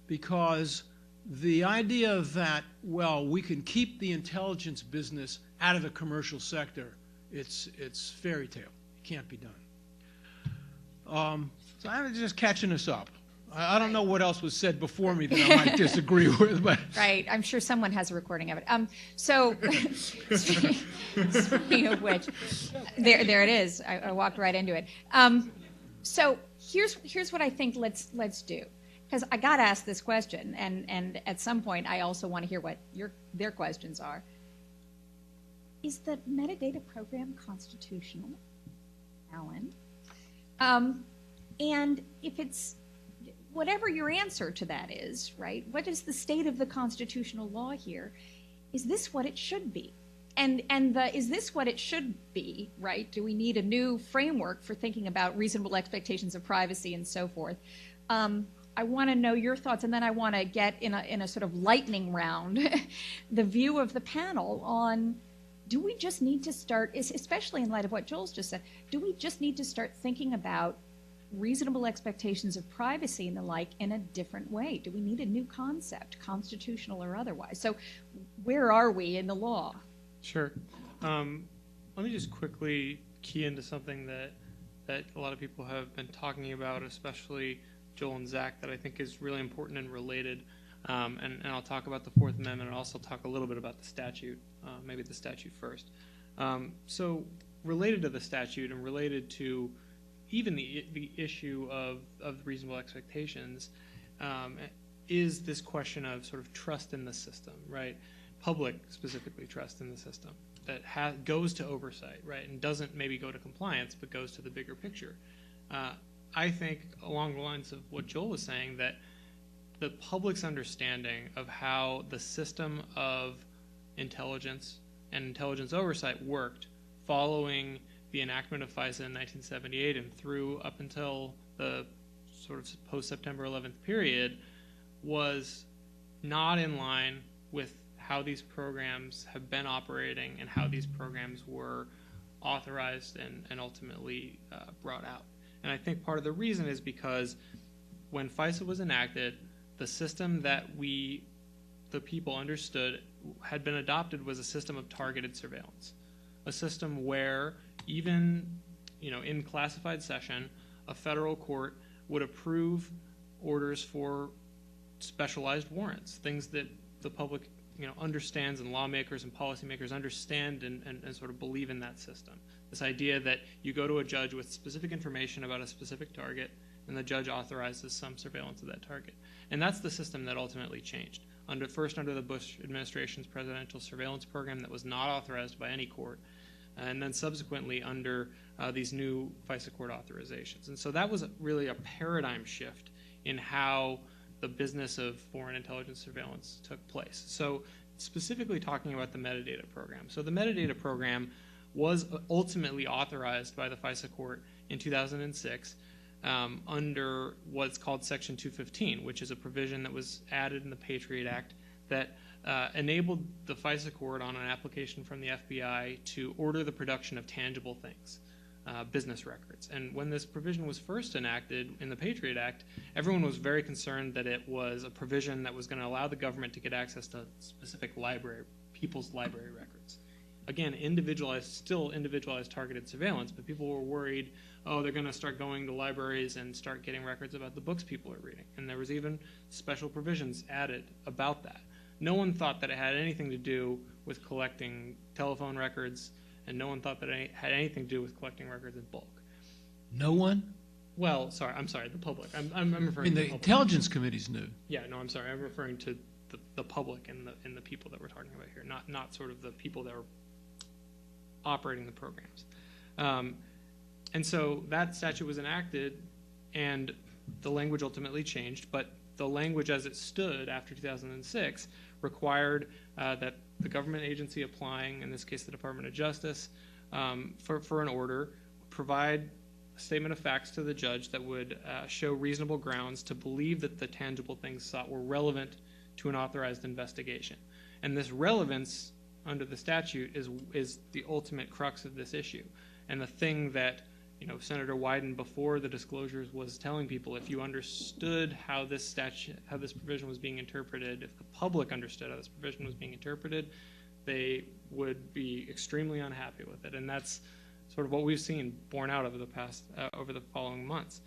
Because the idea that, well, we can keep the intelligence business out of the commercial sector, it's fairy tale. It can't be done. So I'm just catching us up. I don't know what else was said before me that I might disagree with, but Right. I'm sure someone has a recording of it. So, speaking of which, there it is. I walked right into it. So here's what I think let's do, because I got asked this question, and at some point I also want to hear what their questions are. Is the metadata program constitutional, Alan? And if it's whatever your answer to that is, right? What is the state of the constitutional law here? Is this what it should be? And is this what it should be, right? Do we need a new framework for thinking about reasonable expectations of privacy and so forth? I want to know your thoughts, and then I want to get in a sort of lightning round the view of the panel on, do we just need to start, especially in light of what Joel's just said, do we just need to start thinking about reasonable expectations of privacy and the like in a different way? Do we need a new concept, constitutional or otherwise? So where are we in the law? Sure. Let me just quickly key into something that a lot of people have been talking about, especially Joel and Zach, that I think is really important and related. And I'll talk about the Fourth Amendment and also talk a little bit about the statute, maybe the statute first. So related to the statute and related to even the issue of reasonable expectations is this question of sort of trust in the system, right? Public, specifically, trust in the system that goes to oversight, right? And doesn't maybe go to compliance, but goes to the bigger picture. I think along the lines of what Joel was saying, that the public's understanding of how the system of intelligence and intelligence oversight worked following the enactment of FISA in 1978 and through up until the sort of post-September 11th period was not in line with how these programs have been operating and how these programs were authorized and ultimately brought out. And I think part of the reason is because when FISA was enacted, the system that the people understood had been adopted was a system of targeted surveillance, a system where even in classified session, a federal court would approve orders for specialized warrants, things that the public understands, and lawmakers and policymakers understand and sort of believe in that system. This idea that you go to a judge with specific information about a specific target, and the judge authorizes some surveillance of that target. And that's the system that ultimately changed. First under the Bush administration's presidential surveillance program that was not authorized by any court, and then subsequently under these new FISA court authorizations. And so that was really a paradigm shift in how the business of foreign intelligence surveillance took place. So specifically talking about the metadata program. So the metadata program was ultimately authorized by the FISA court in 2006 under what's called Section 215, which is a provision that was added in the Patriot Act that enabled the FISA court on an application from the FBI to order the production of tangible things, business records. And when this provision was first enacted in the Patriot Act, everyone was very concerned that it was a provision that was going to allow the government to get access to specific people's library records. Again, still individualized targeted surveillance, but people were worried, oh, they're going to start going to libraries and start getting records about the books people are reading. And there was even special provisions added about that. No one thought that it had anything to do with collecting telephone records, and no one thought that it had anything to do with collecting records in bulk. No one? Well, I'm sorry, the public. I'm referring I mean, to the the public. intelligence committees knew. Yeah, no, I'm sorry. I'm referring to the public and the people that we're talking about here, not sort of the people that are operating the programs. And so that statute was enacted, and the language ultimately changed, but the language as it stood after 2006 required that the government agency applying, in this case the Department of Justice, for an order, provide a statement of facts to the judge that would show reasonable grounds to believe that the tangible things sought were relevant to an authorized investigation. And this relevance under the statute is the ultimate crux of this issue. And the thing that Senator Wyden before the disclosures was telling people, if you understood how this provision was being interpreted, if the public understood how this provision was being interpreted, they would be extremely unhappy with it. And that's sort of what we've seen borne out over the following months.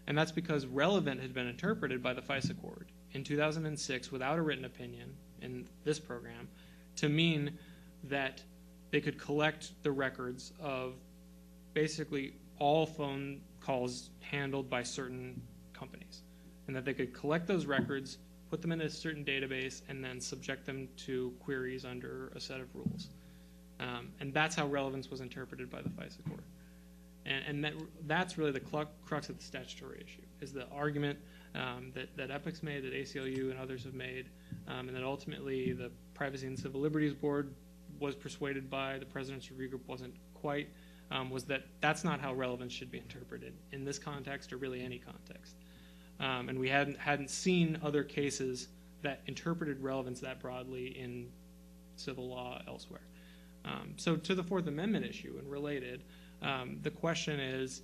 And that's because relevant had been interpreted by the FISA court in 2006 without a written opinion in this program to mean that they could collect the records of basically all phone calls handled by certain companies, and that they could collect those records, put them in a certain database, and then subject them to queries under a set of rules. And that's how relevance was interpreted by the FISA court. And that's really the crux of the statutory issue, is the argument that EPIC's made, that ACLU and others have made, and that ultimately the Privacy and Civil Liberties Board was persuaded by, the President's Review Group wasn't quite, was that that's not how relevance should be interpreted in this context or really any context. And we hadn't seen other cases that interpreted relevance that broadly in civil law elsewhere. So to the Fourth Amendment issue and related, the question is,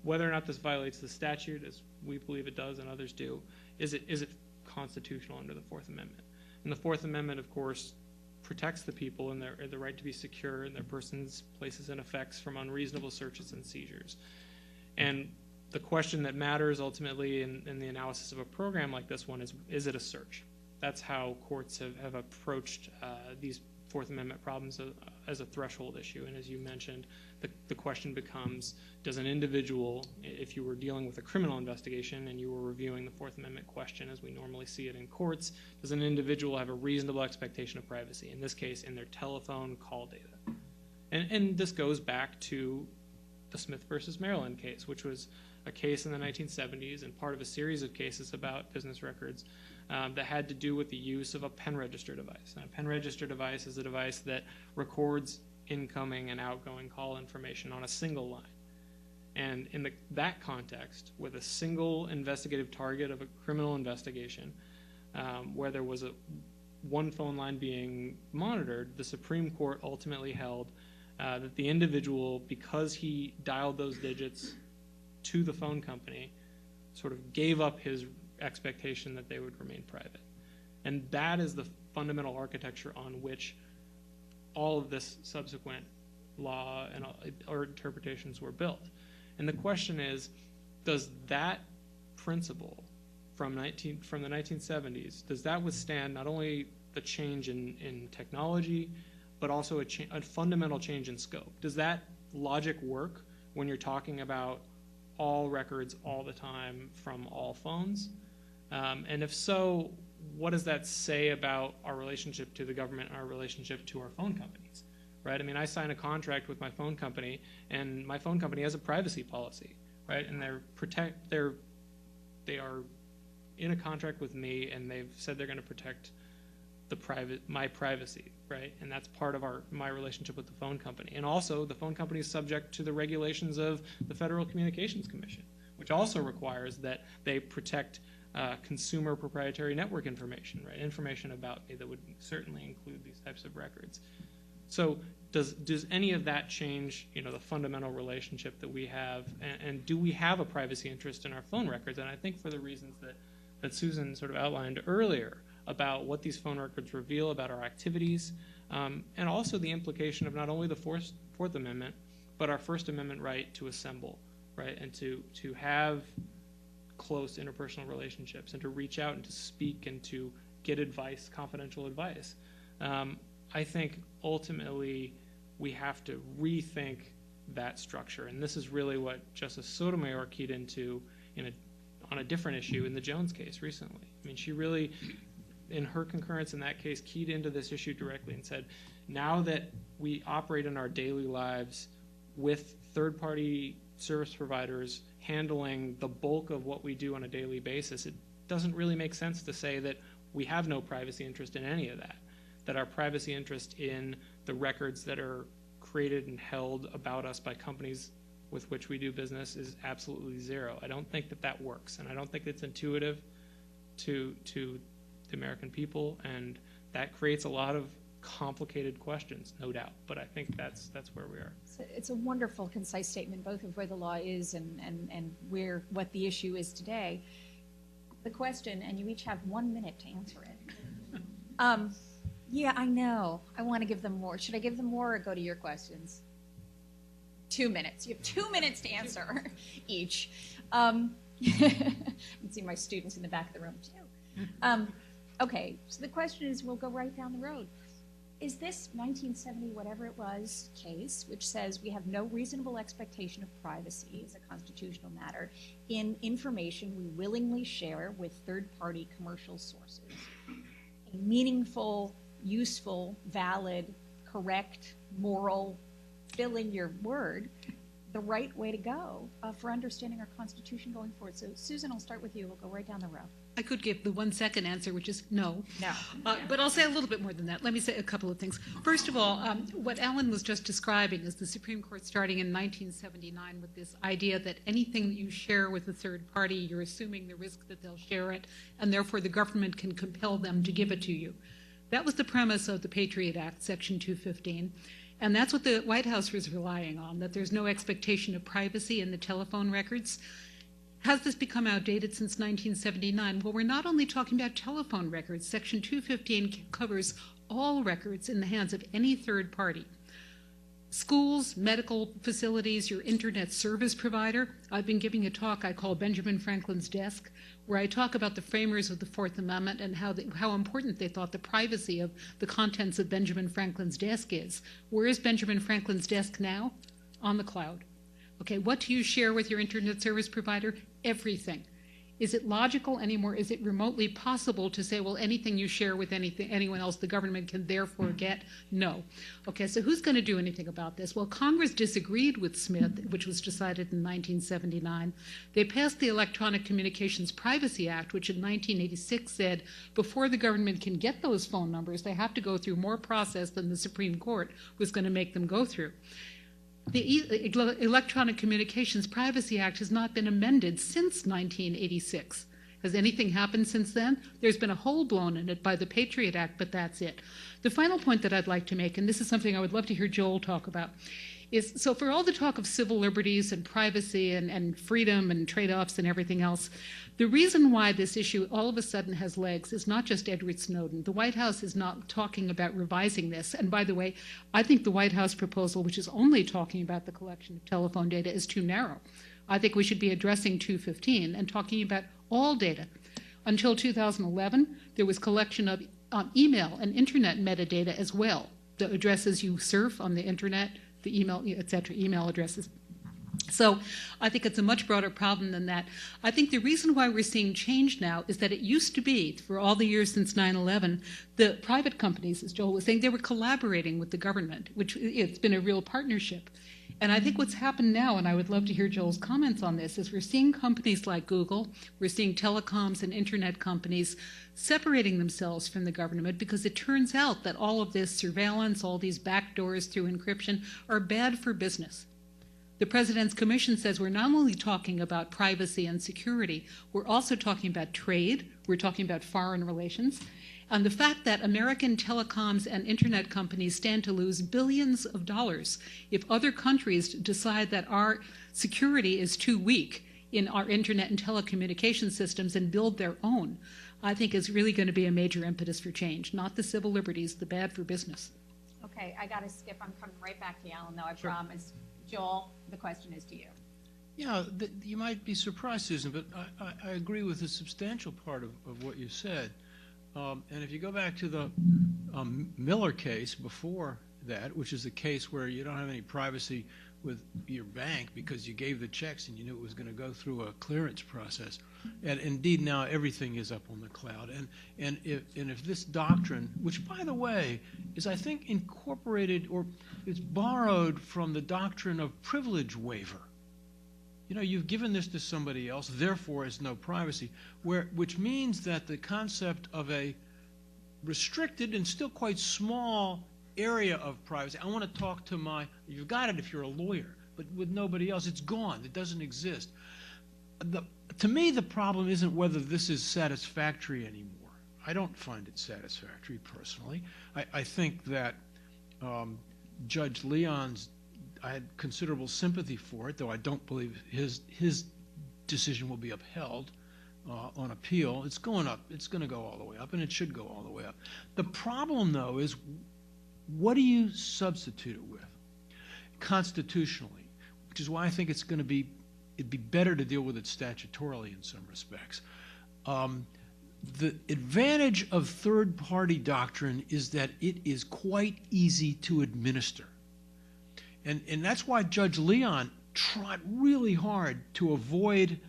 whether or not this violates the statute, as we believe it does and others do, is it constitutional under the Fourth Amendment? And the Fourth Amendment, of course, protects the people and the right to be secure in their persons, places, and effects from unreasonable searches and seizures. And the question that matters ultimately in the analysis of a program like this one is it a search? That's how courts have approached these Fourth Amendment problems as a threshold issue. And as you mentioned, the question becomes, does an individual, if you were dealing with a criminal investigation and you were reviewing the Fourth Amendment question as we normally see it in courts, does an individual have a reasonable expectation of privacy, in this case in their telephone call data? And this goes back to the Smith versus Maryland case, which was a case in the 1970s and part of a series of cases about business records that had to do with the use of a pen register device. And a pen register device is a device that records incoming and outgoing call information on a single line. And in that context, with a single investigative target of a criminal investigation, where there was one phone line being monitored, the Supreme Court ultimately held that the individual, because he dialed those digits to the phone company, sort of gave up his expectation that they would remain private. And that is the fundamental architecture on which all of this subsequent law and or interpretations were built. And the question is, does that principle from the 1970s, does that withstand not only the change in technology, but also a fundamental change in scope. Does that logic work when you're talking about all records all the time from all phones? And if so, what does that say about our relationship to the government and our relationship to our phone companies, right? I mean, I sign a contract with my phone company, and my phone company has a privacy policy, right? And they are in a contract with me, and they've said they're going to protect my privacy, right? And that's part of my relationship with the phone company. And also, the phone company is subject to the regulations of the Federal Communications Commission, which also requires that they protect consumer proprietary network information, right? Information about me that would certainly include these types of records. So does any of that change, the fundamental relationship that we have, and do we have a privacy interest in our phone records? And I think for the reasons that Susan sort of outlined earlier about what these phone records reveal about our activities, and also the implication of not only the Fourth Amendment, but our First Amendment right to assemble, right, and to have close interpersonal relationships, and to reach out and to speak and to get advice, confidential advice. I think ultimately we have to rethink that structure, and this is really what Justice Sotomayor keyed into on a different issue in the Jones case recently. I mean, she really, in her concurrence in that case, keyed into this issue directly and said, now that we operate in our daily lives with third-party service providers handling the bulk of what we do on a daily basis, it doesn't really make sense to say that we have no privacy interest in any of that, that our privacy interest in the records that are created and held about us by companies with which we do business is absolutely zero. I don't think that works, and I don't think it's intuitive to the American people, and that creates a lot of complicated questions, no doubt. But I think that's where we are. It's a wonderful, concise statement, both of where the law is and what the issue is today. The question, and you each have 1 minute to answer it. Yeah, I know. I want to give them more. Should I give them more or go to your questions? 2 minutes. You have 2 minutes to answer each. You can see my students in the back of the room, too. Okay, so the question is, we'll go right down the road. Is this 1970, whatever it was, case, which says we have no reasonable expectation of privacy as a constitutional matter in information we willingly share with third-party commercial sources, a meaningful, useful, valid, correct, moral, fill in your word, the right way to go for understanding our Constitution going forward? So, Susan, I'll start with you. We'll go right down the row. I could give the 1 second answer, which is no. No. But I'll say a little bit more than that. Let me say a couple of things. First of all, what Alan was just describing is the Supreme Court starting in 1979 with this idea that anything that you share with a third party, you're assuming the risk that they'll share it, and therefore the government can compel them to give it to you. That was the premise of the Patriot Act, Section 215. And that's what the White House was relying on, that there's no expectation of privacy in the telephone records. Has this become outdated since 1979? Well, we're not only talking about telephone records. Section 215 covers all records in the hands of any third party. Schools, medical facilities, your internet service provider. I've been giving a talk I call Benjamin Franklin's Desk, where I talk about the framers of the Fourth Amendment and how important they thought the privacy of the contents of Benjamin Franklin's desk is. Where is Benjamin Franklin's desk now? On the cloud. Okay, what do you share with your internet service provider? Everything. Is it logical anymore? Is it remotely possible to say, well, anything you share with anyone else, the government can therefore get? No. Okay, so who's going to do anything about this? Well, Congress disagreed with Smith, which was decided in 1979. They passed the Electronic Communications Privacy Act, which in 1986 said before the government can get those phone numbers, they have to go through more process than the Supreme Court was going to make them go through. The Electronic Communications Privacy Act has not been amended since 1986. Has anything happened since then? There's been a hole blown in it by the Patriot Act, but that's it. The final point that I'd like to make, and this is something I would love to hear Joel talk about, is so for all the talk of civil liberties and privacy and freedom and trade-offs and everything else, the reason why this issue all of a sudden has legs is not just Edward Snowden. The White House is not talking about revising this. And by the way, I think the White House proposal, which is only talking about the collection of telephone data, is too narrow. I think we should be addressing 215 and talking about all data. Until 2011, there was collection of email and internet metadata as well. The addresses you surf on the internet, the email, etc., email addresses. So I think it's a much broader problem than that. I think the reason why we're seeing change now is that it used to be, for all the years since 9/11, the private companies, as Joel was saying, they were collaborating with the government, which it's been a real partnership. And I think what's happened now, and I would love to hear Joel's comments on this, is we're seeing companies like Google, we're seeing telecoms and internet companies separating themselves from the government because it turns out that all of this surveillance, all these backdoors through encryption are bad for business. The President's Commission says we're not only talking about privacy and security, we're also talking about trade, we're talking about foreign relations, and the fact that American telecoms and internet companies stand to lose billions of dollars if other countries decide that our security is too weak in our internet and telecommunication systems and build their own, I think is really going to be a major impetus for change, not the civil liberties, the bad for business. Okay, I got to skip. I'm coming right back to you, Alan, though, I promise. Joel, the question is to you. Yeah, you might be surprised, Susan, but I agree with a substantial part of what you said. And if you go back to the Miller case before that, which is the case where you don't have any privacy with your bank because you gave the checks and you knew it was going to go through a clearance process. And indeed now everything is up on the cloud. And if this doctrine, which by the way is I think incorporated or it's borrowed from the doctrine of privilege waiver. You know, you've given this to somebody else, therefore it's no privacy, which means that the concept of a restricted and still quite small area of privacy, I want to talk to you've got it if you're a lawyer, but with nobody else, it's gone, it doesn't exist. To me, the problem isn't whether this is satisfactory anymore. I don't find it satisfactory personally. I think that Judge Leon's, I had considerable sympathy for it, though I don't believe his decision will be upheld on appeal. It's going up. It's going to go all the way up, and it should go all the way up. The problem, though, is what do you substitute it with constitutionally, which is why I think it'd be better to deal with it statutorily in some respects. The advantage of third-party doctrine is that it is quite easy to administer. And that's why Judge Leon tried really hard to avoid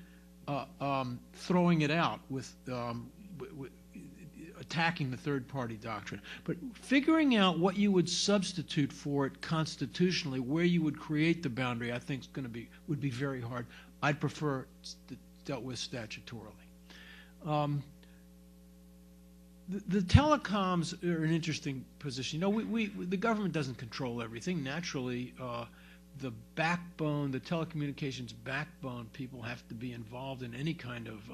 throwing it out with attacking the third-party doctrine. But figuring out what you would substitute for it constitutionally, where you would create the boundary, I think would be very hard. I'd prefer dealt with statutorily. The telecoms are an interesting position. You know, the government doesn't control everything. Naturally, the backbone, the telecommunications backbone, people have to be involved in any kind of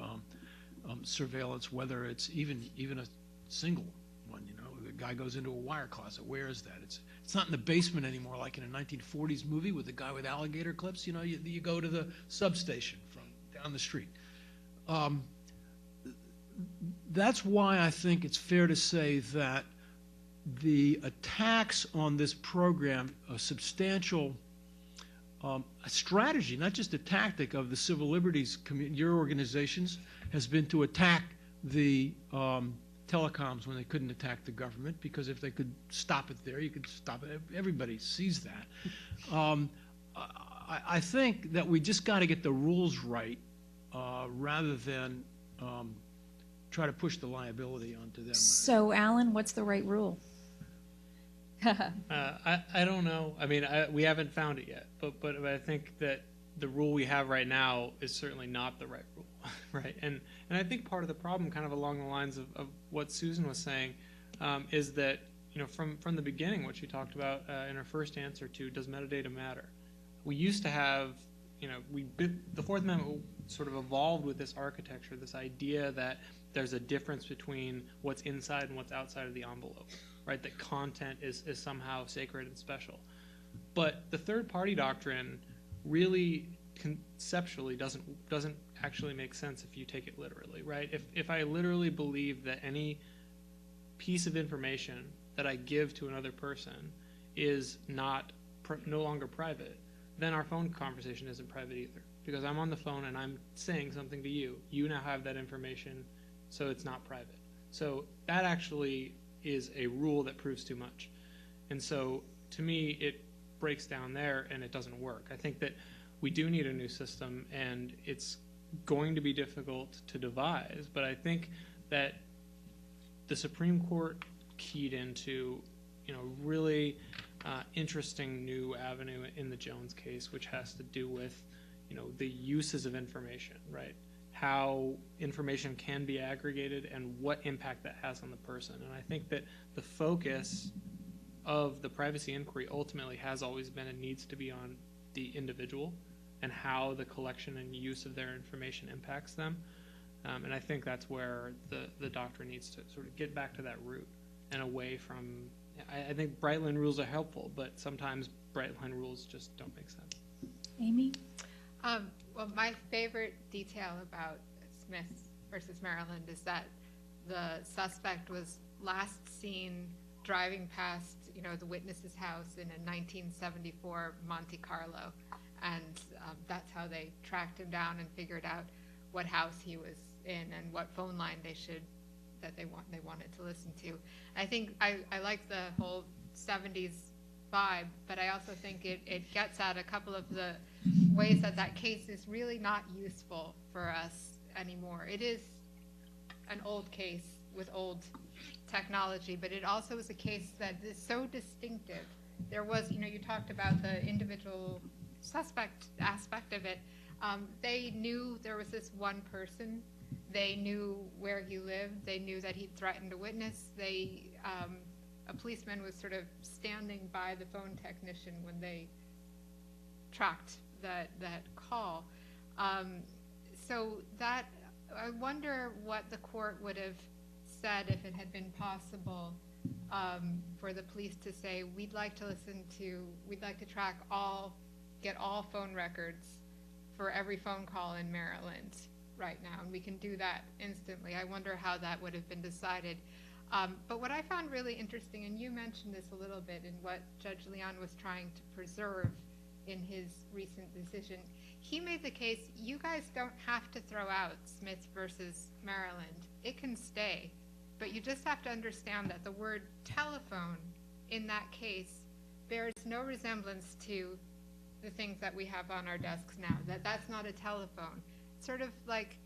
surveillance, whether it's even a single one. You know, the guy goes into a wire closet. Where is that? It's not in the basement anymore, like in a 1940s movie with the guy with alligator clips. You know, you go to the substation from down the street. That's why I think it's fair to say that the attacks on this program, a substantial a strategy, not just a tactic of the civil liberties your organizations, has been to attack the telecoms when they couldn't attack the government, because if they could stop it there, you could stop it. Everybody sees that. I think that we just got to get the rules right rather than try to push the liability onto them. So, Alan, what's the right rule? I don't know. I mean, we haven't found it yet, but I think that the rule we have right now is certainly not the right rule, right? And I think part of the problem, kind of along the lines of what Susan was saying, is that, you know, from the beginning, what she talked about in her first answer to does metadata matter? We used to have, you know, the Fourth Amendment sort of evolved with this architecture, this idea that there's a difference between what's inside and what's outside of the envelope, right? That content is somehow sacred and special. But the third-party doctrine really conceptually doesn't actually make sense if you take it literally, right? If I literally believe that any piece of information that I give to another person is no longer private, then our phone conversation isn't private either, because I'm on the phone and I'm saying something to you. You now have that information, so it's not private. So that actually is a rule that proves too much. And so to me, it breaks down there and it doesn't work. I think that we do need a new system, and it's going to be difficult to devise, but I think that the Supreme Court keyed into, really interesting new avenue in the Jones case, which has to do with, the uses of information, right? How information can be aggregated and what impact that has on the person. And I think that the focus of the privacy inquiry ultimately has always been and needs to be on the individual and how the collection and use of their information impacts them. And I think that's where the doctrine needs to sort of get back to that root and away from, I think bright line rules are helpful, but sometimes bright line rules just don't make sense. Amy? Well, my favorite detail about Smith versus Maryland is that the suspect was last seen driving past, the witness's house in a 1974 Monte Carlo, and that's how they tracked him down and figured out what house he was in and what phone line they wanted to listen to. I think I like the whole 70s vibe, but I also think it gets at a couple of the ways that case is really not useful for us anymore. It is an old case with old technology, but it also is a case that is so distinctive. There was, you talked about the individual suspect aspect of it. They knew there was this one person. They knew where he lived. They knew that he threatened a witness. A policeman was sort of standing by the phone technician when they tracked that call. So that, I wonder what the court would have said if it had been possible for the police to say, we'd like to get all phone records for every phone call in Maryland right now, and we can do that instantly. I wonder how that would have been decided. But what I found really interesting, and you mentioned this a little bit in what Judge Leon was trying to preserve in his recent decision, he made the case, you guys don't have to throw out Smith versus Maryland. It can stay. But you just have to understand that the word telephone in that case bears no resemblance to the things that we have on our desks now. That's not a telephone. It's sort of like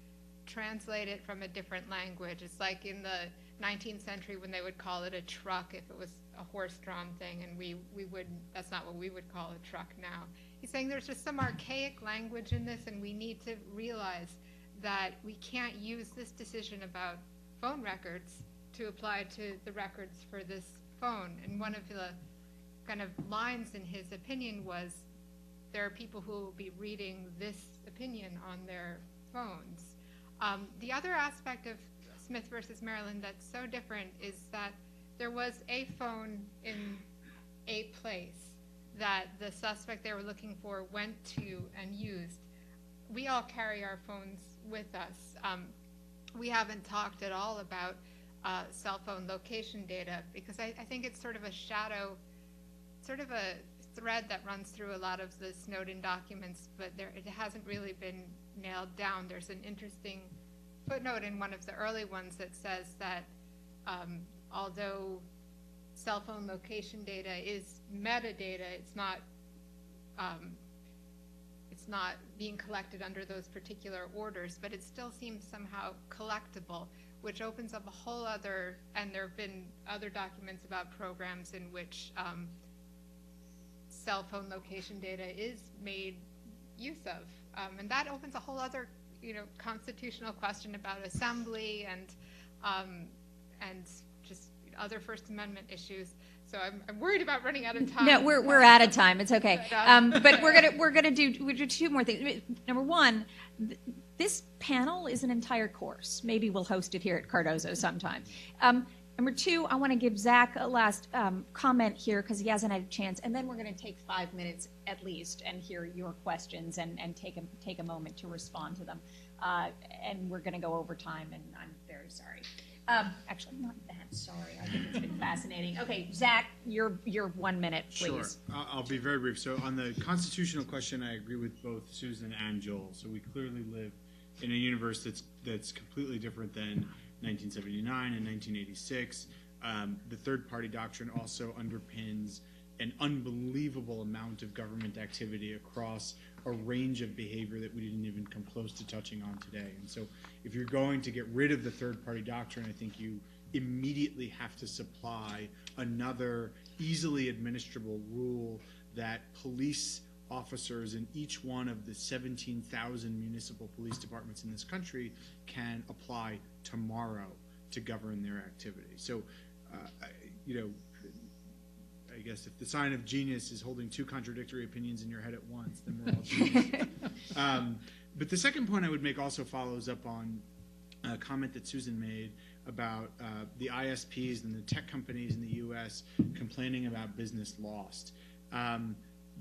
translate it from a different language. It's like in the 19th century when they would call it a truck if it was a horse-drawn thing, and we would, that's not what we would call a truck now. He's saying there's just some archaic language in this, and we need to realize that we can't use this decision about phone records to apply to the records for this phone. And one of the kind of lines in his opinion was, there are people who will be reading this opinion on their phones. The other aspect of Smith versus Maryland that's so different is that there was a phone in a place that the suspect they were looking for went to and used. We all carry our phones with us. We haven't talked at all about cell phone location data, because I think it's sort of a shadow, sort of a thread that runs through a lot of the Snowden documents, but it hasn't really been nailed down. There's an interesting footnote in one of the early ones that says that although cell phone location data is metadata, it's not being collected under those particular orders, but it still seems somehow collectible, which opens up a whole other, and there have been other documents about programs in which cell phone location data is made use of. And that opens a whole other, constitutional question about assembly and just other First Amendment issues. So I'm worried about running out of time. No, we're out of time. It's okay. But we're gonna do two more things. Number one, this panel is an entire course. Maybe we'll host it here at Cardozo sometime. Number two, I want to give Zach a last comment here because he hasn't had a chance, and then we're going to take 5 minutes at least and hear your questions and take a moment to respond to them. And we're going to go over time, and I'm very sorry. Actually, I'm not that sorry. I think it's been fascinating. Okay, Zach, your 1 minute, please. Sure. I'll be very brief. So on the constitutional question, I agree with both Susan and Joel. So we clearly live in a universe that's completely different than 1979 and 1986. The third-party doctrine also underpins an unbelievable amount of government activity across a range of behavior that we didn't even come close to touching on today. And so if you're going to get rid of the third-party doctrine, I think you immediately have to supply another easily administrable rule that police officers in each one of the 17,000 municipal police departments in this country can apply tomorrow to govern their activity. So, I guess if the sign of genius is holding two contradictory opinions in your head at once, then we're all genius. But the second point I would make also follows up on a comment that Susan made about the ISPs and the tech companies in the U.S. complaining about business lost.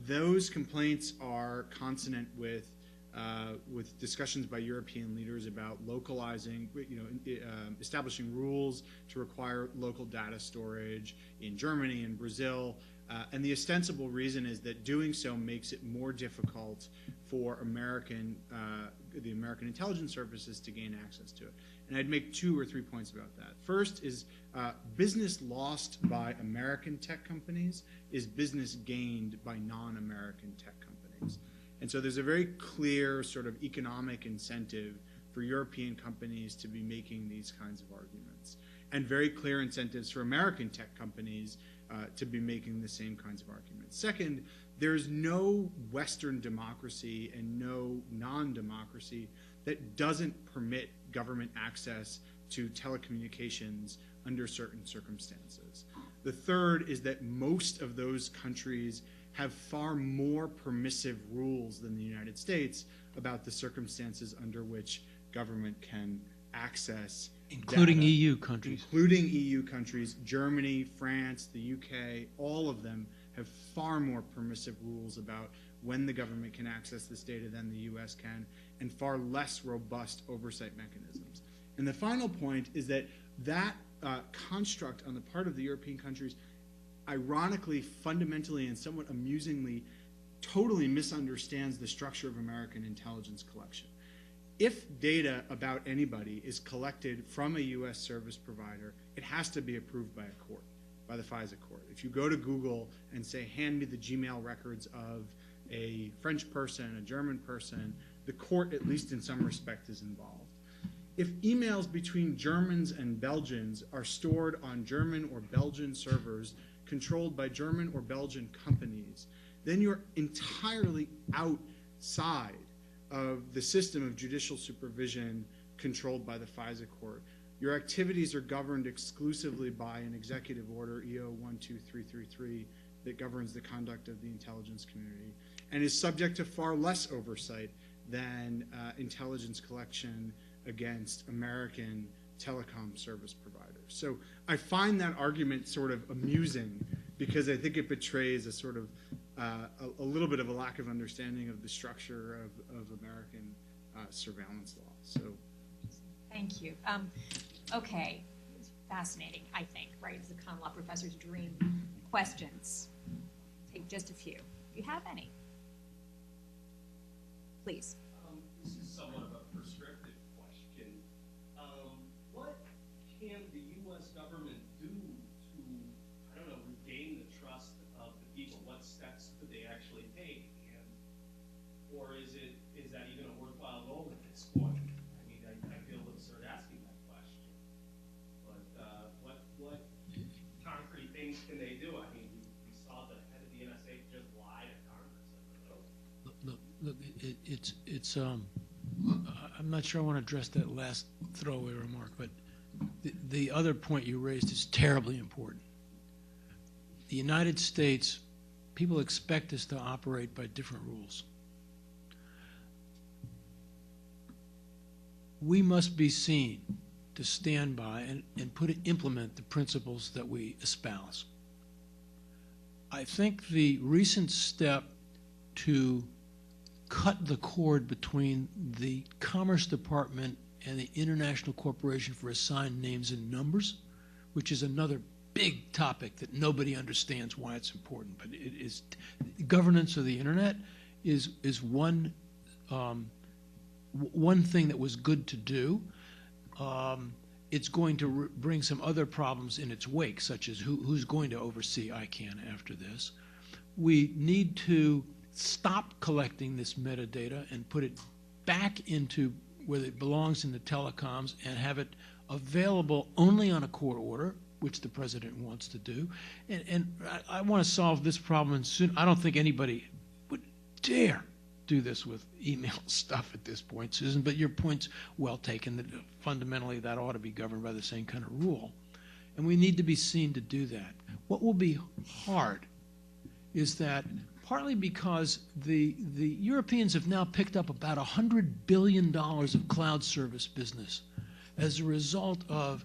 Those complaints are consonant with discussions by European leaders about localizing, establishing rules to require local data storage in Germany and Brazil. And the ostensible reason is that doing so makes it more difficult for the American intelligence services to gain access to it. And I'd make 2 or 3 points about that. First is business lost by American tech companies is business gained by non-American tech companies. And so there's a very clear sort of economic incentive for European companies to be making these kinds of arguments, and very clear incentives for American tech companies to be making the same kinds of arguments. Second, there's no Western democracy and no non-democracy that doesn't permit government access to telecommunications under certain circumstances. The third is that most of those countries have far more permissive rules than the United States about the circumstances under which government can access Including data. EU countries. Including EU countries, Germany, France, the UK, all of them have far more permissive rules about when the government can access this data than the US can, and far less robust oversight mechanisms. And the final point is that construct on the part of the European countries, ironically, fundamentally, and somewhat amusingly, totally misunderstands the structure of American intelligence collection. If data about anybody is collected from a U.S. service provider, it has to be approved by a court, by the FISA court. If you go to Google and say, hand me the Gmail records of a French person, a German person, the court, at least in some respect, is involved. If emails between Germans and Belgians are stored on German or Belgian servers controlled by German or Belgian companies, then you're entirely outside of the system of judicial supervision controlled by the FISA court. Your activities are governed exclusively by an executive order, EO 12333, that governs the conduct of the intelligence community, and is subject to far less oversight than intelligence collection against American telecom service providers. So I find that argument sort of amusing because I think it betrays a sort of a little bit of a lack of understanding of the structure of American surveillance law. So, thank you. Okay, it's fascinating, I think, right? It's the common law professor's dream. Questions? Take just a few. If you have any. Please. This is somewhat of a prescriptive question. What can the U.S. government do to, I don't know, regain the trust of the people? What steps could they actually take? Or is that even a worthwhile goal at this point? I mean, I feel absurd asking that question. But what concrete things can they do? I mean, we saw the head of the NSA just lie to Congress. Look, it's I'm not sure I want to address that last throwaway remark, but the other point you raised is terribly important. The United States, people expect us to operate by different rules. We must be seen to stand by and implement the principles that we espouse. I think the recent step to cut the cord between the Commerce Department and the International Corporation for Assigned Names and Numbers, which is another big topic that nobody understands why it's important, but it is. Governance of the internet is one thing that was good to do, it's going to bring some other problems in its wake, such as who's going to oversee ICANN after this. We need to stop collecting this metadata and put it back into where it belongs in the telecoms and have it available only on a court order, which the president wants to do. And I want to solve this problem soon. I don't think anybody would dare do this with email stuff at this point, Susan, but your point's well taken, that fundamentally that ought to be governed by the same kind of rule. And we need to be seen to do that. What will be hard is that partly because the Europeans have now picked up about $100 billion of cloud service business as a result of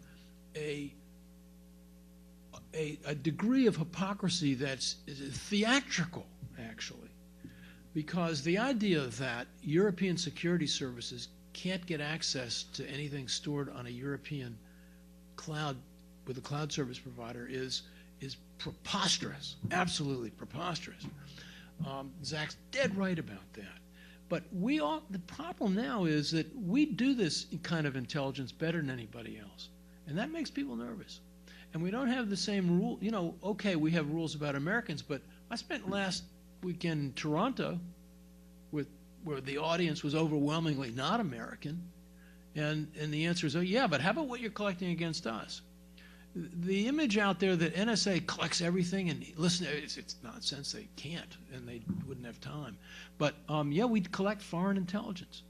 a degree of hypocrisy that's theatrical, actually. Because the idea that European security services can't get access to anything stored on a European cloud with a cloud service provider is preposterous, absolutely preposterous. Zach's dead right about that. But the problem now is that we do this kind of intelligence better than anybody else. And that makes people nervous. And we don't have the same rule. You know, okay, we have rules about Americans, but I spent last weekend in Toronto where the audience was overwhelmingly not American. And the answer is, oh, yeah, but how about what you're collecting against us? The image out there that NSA collects everything and listen, it's nonsense. They can't, and they wouldn't have time. But, yeah, we collect foreign intelligence.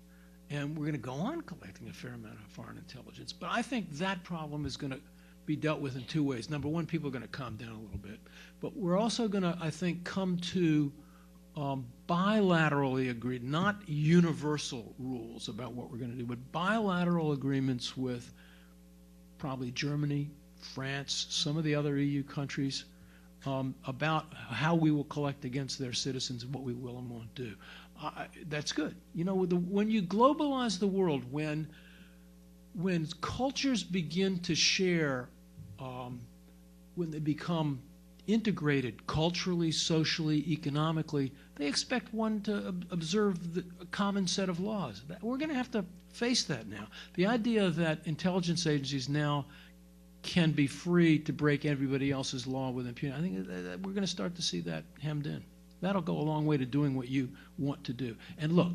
And we're going to go on collecting a fair amount of foreign intelligence. But I think that problem is going to be dealt with in two ways. Number one, people are going to calm down a little bit. But we're also going to, I think, come to bilaterally agreed, not universal rules about what we're going to do, but bilateral agreements with probably Germany, France, some of the other EU countries about how we will collect against their citizens and what we will and won't do. That's good. You know, when you globalize the world, when cultures begin to share, when they become integrated culturally, socially, economically, they expect one to observe a common set of laws. We're going to have to face that now. The idea that intelligence agencies now can be free to break everybody else's law with impunity, I think that we're going to start to see that hemmed in. That'll go a long way to doing what you want to do. And look,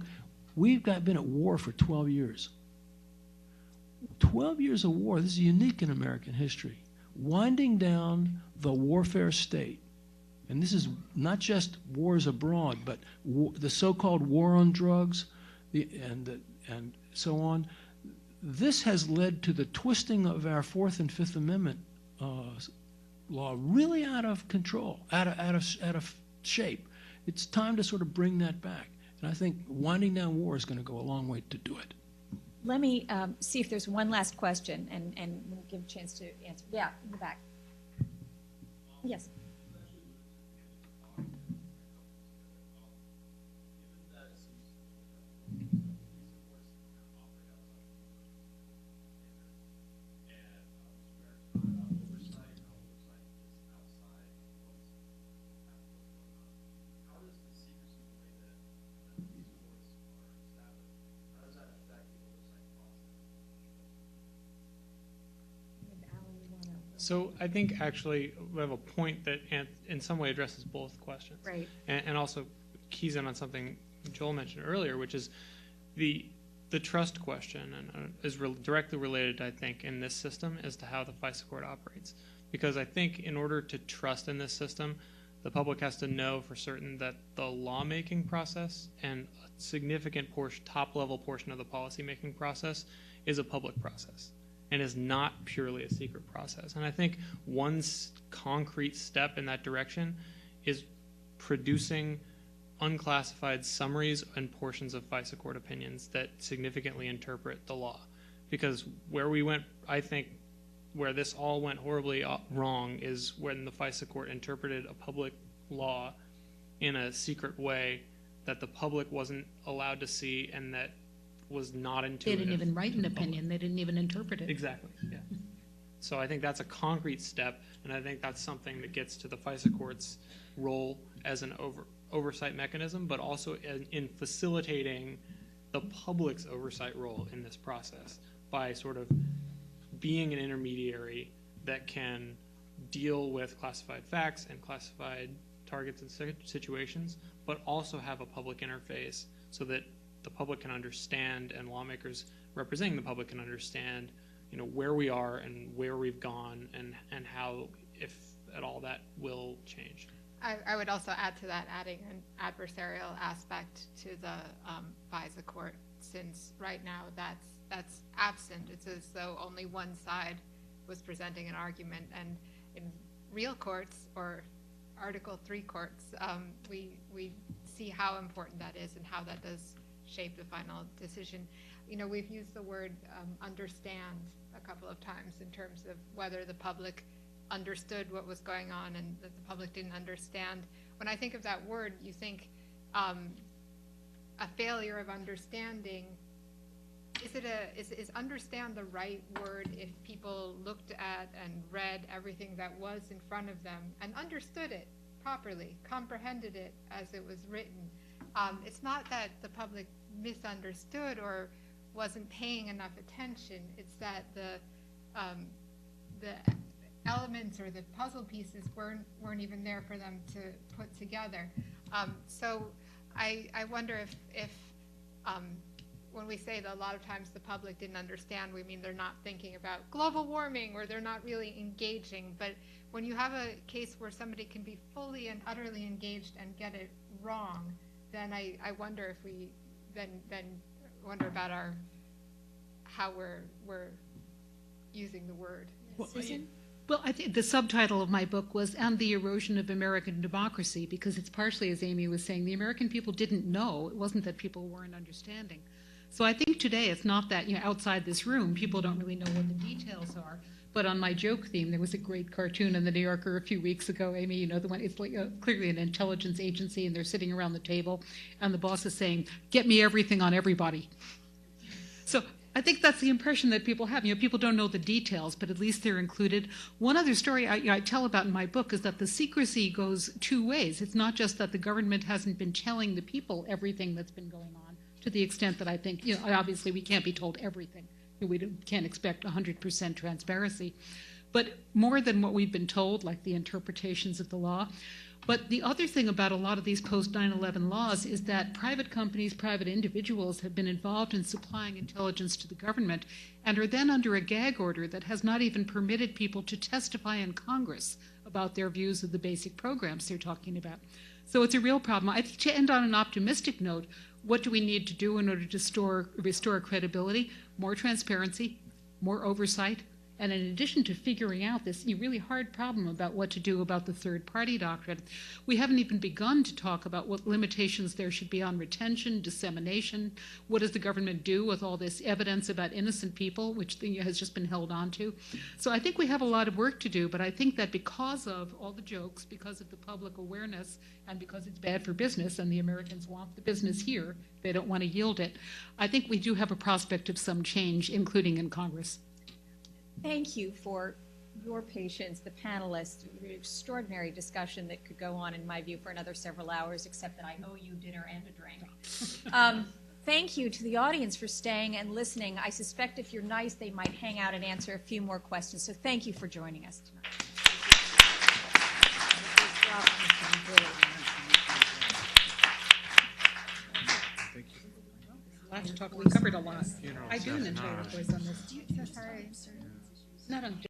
we've been at war for 12 years. 12 years of war, this is unique in American history. Winding down the warfare state. And this is not just wars abroad, but the so-called war on drugs and so on. This has led to the twisting of our Fourth and Fifth Amendment law really out of control, out of shape. It's time to sort of bring that back. And I think winding down war is going to go a long way to do it. Let me see if there's one last question, and we'll give a chance to answer. Yeah, in the back. Yes. So I think actually we have a point that in some way addresses both questions. Right. And also keys in on something Joel mentioned earlier, which is the trust question, and is directly related, I think, in this system as to how the FISA court operates. Because I think in order to trust in this system, the public has to know for certain that the lawmaking process and a significant portion, top-level portion of the policy-making process is a public process and is not purely a secret process. And I think one concrete step in that direction is producing unclassified summaries and portions of FISA court opinions that significantly interpret the law. Because where we went, I think, where this all went horribly wrong is when the FISA court interpreted a public law in a secret way that the public wasn't allowed to see and that was not intuitive. They didn't even write an opinion. They didn't even interpret it. Exactly, yeah. So I think that's a concrete step, and I think that's something that gets to the FISA court's role as an oversight mechanism, but also in facilitating the public's oversight role in this process by sort of being an intermediary that can deal with classified facts and classified targets and situations, but also have a public interface so that the public can understand and lawmakers representing the public can understand, where we are and where we've gone and how, if at all, that will change. I would also add to that, adding an adversarial aspect to the FISA court, since right now that's absent. It's as though only one side was presenting an argument, and in real courts or Article 3 courts, we see how important that is and how that does shape the final decision. We've used the word understand a couple of times in terms of whether the public understood what was going on and that the public didn't understand. When I think of that word, you think a failure of understanding. Is understand the right word if people looked at and read everything that was in front of them and understood it properly, comprehended it as it was written? It's not that the public misunderstood or wasn't paying enough attention. It's that the elements or the puzzle pieces weren't even there for them to put together. So I wonder if when we say that a lot of times the public didn't understand, we mean they're not thinking about global warming or they're not really engaging. But when you have a case where somebody can be fully and utterly engaged and get it wrong, then I wonder if we then wonder about how we're using the word. Susan? Well, I think the subtitle of my book was "And the Erosion of American Democracy," because it's partially, as Amy was saying, the American people didn't know. It wasn't that people weren't understanding. So I think today it's not that, outside this room, people don't really know what the details are. But on my joke theme, there was a great cartoon in the New Yorker a few weeks ago, Amy, the one, it's like clearly an intelligence agency, and they're sitting around the table, and the boss is saying, "Get me everything on everybody." So I think that's the impression that people have. People don't know the details, but at least they're included. One other story I tell about in my book is that the secrecy goes two ways. It's not just that the government hasn't been telling the people everything that's been going on, to the extent that I think, obviously we can't be told everything. We can't expect 100% transparency. But more than what we've been told, like the interpretations of the law. But the other thing about a lot of these post-9/11 laws is that private companies, private individuals have been involved in supplying intelligence to the government and are then under a gag order that has not even permitted people to testify in Congress about their views of the basic programs they're talking about. So it's a real problem. I think to end on an optimistic note, what do we need to do in order to restore credibility? More transparency, more oversight, and in addition to figuring out this really hard problem about what to do about the third-party doctrine, we haven't even begun to talk about what limitations there should be on retention, dissemination. What does the government do with all this evidence about innocent people, which has just been held on to? So I think we have a lot of work to do, but I think that because of all the jokes, because of the public awareness, and because it's bad for business, and the Americans want the business here, they don't want to yield it, I think we do have a prospect of some change, including in Congress. Thank you for your patience, the panelists. An extraordinary discussion that could go on, in my view, for another several hours, except that I owe you dinner and a drink. Thank you to the audience for staying and listening. I suspect if you're nice, they might hang out and answer a few more questions. So thank you for joining us tonight. Last talk, we covered a lot. I do an entire course on this. Sorry. Not on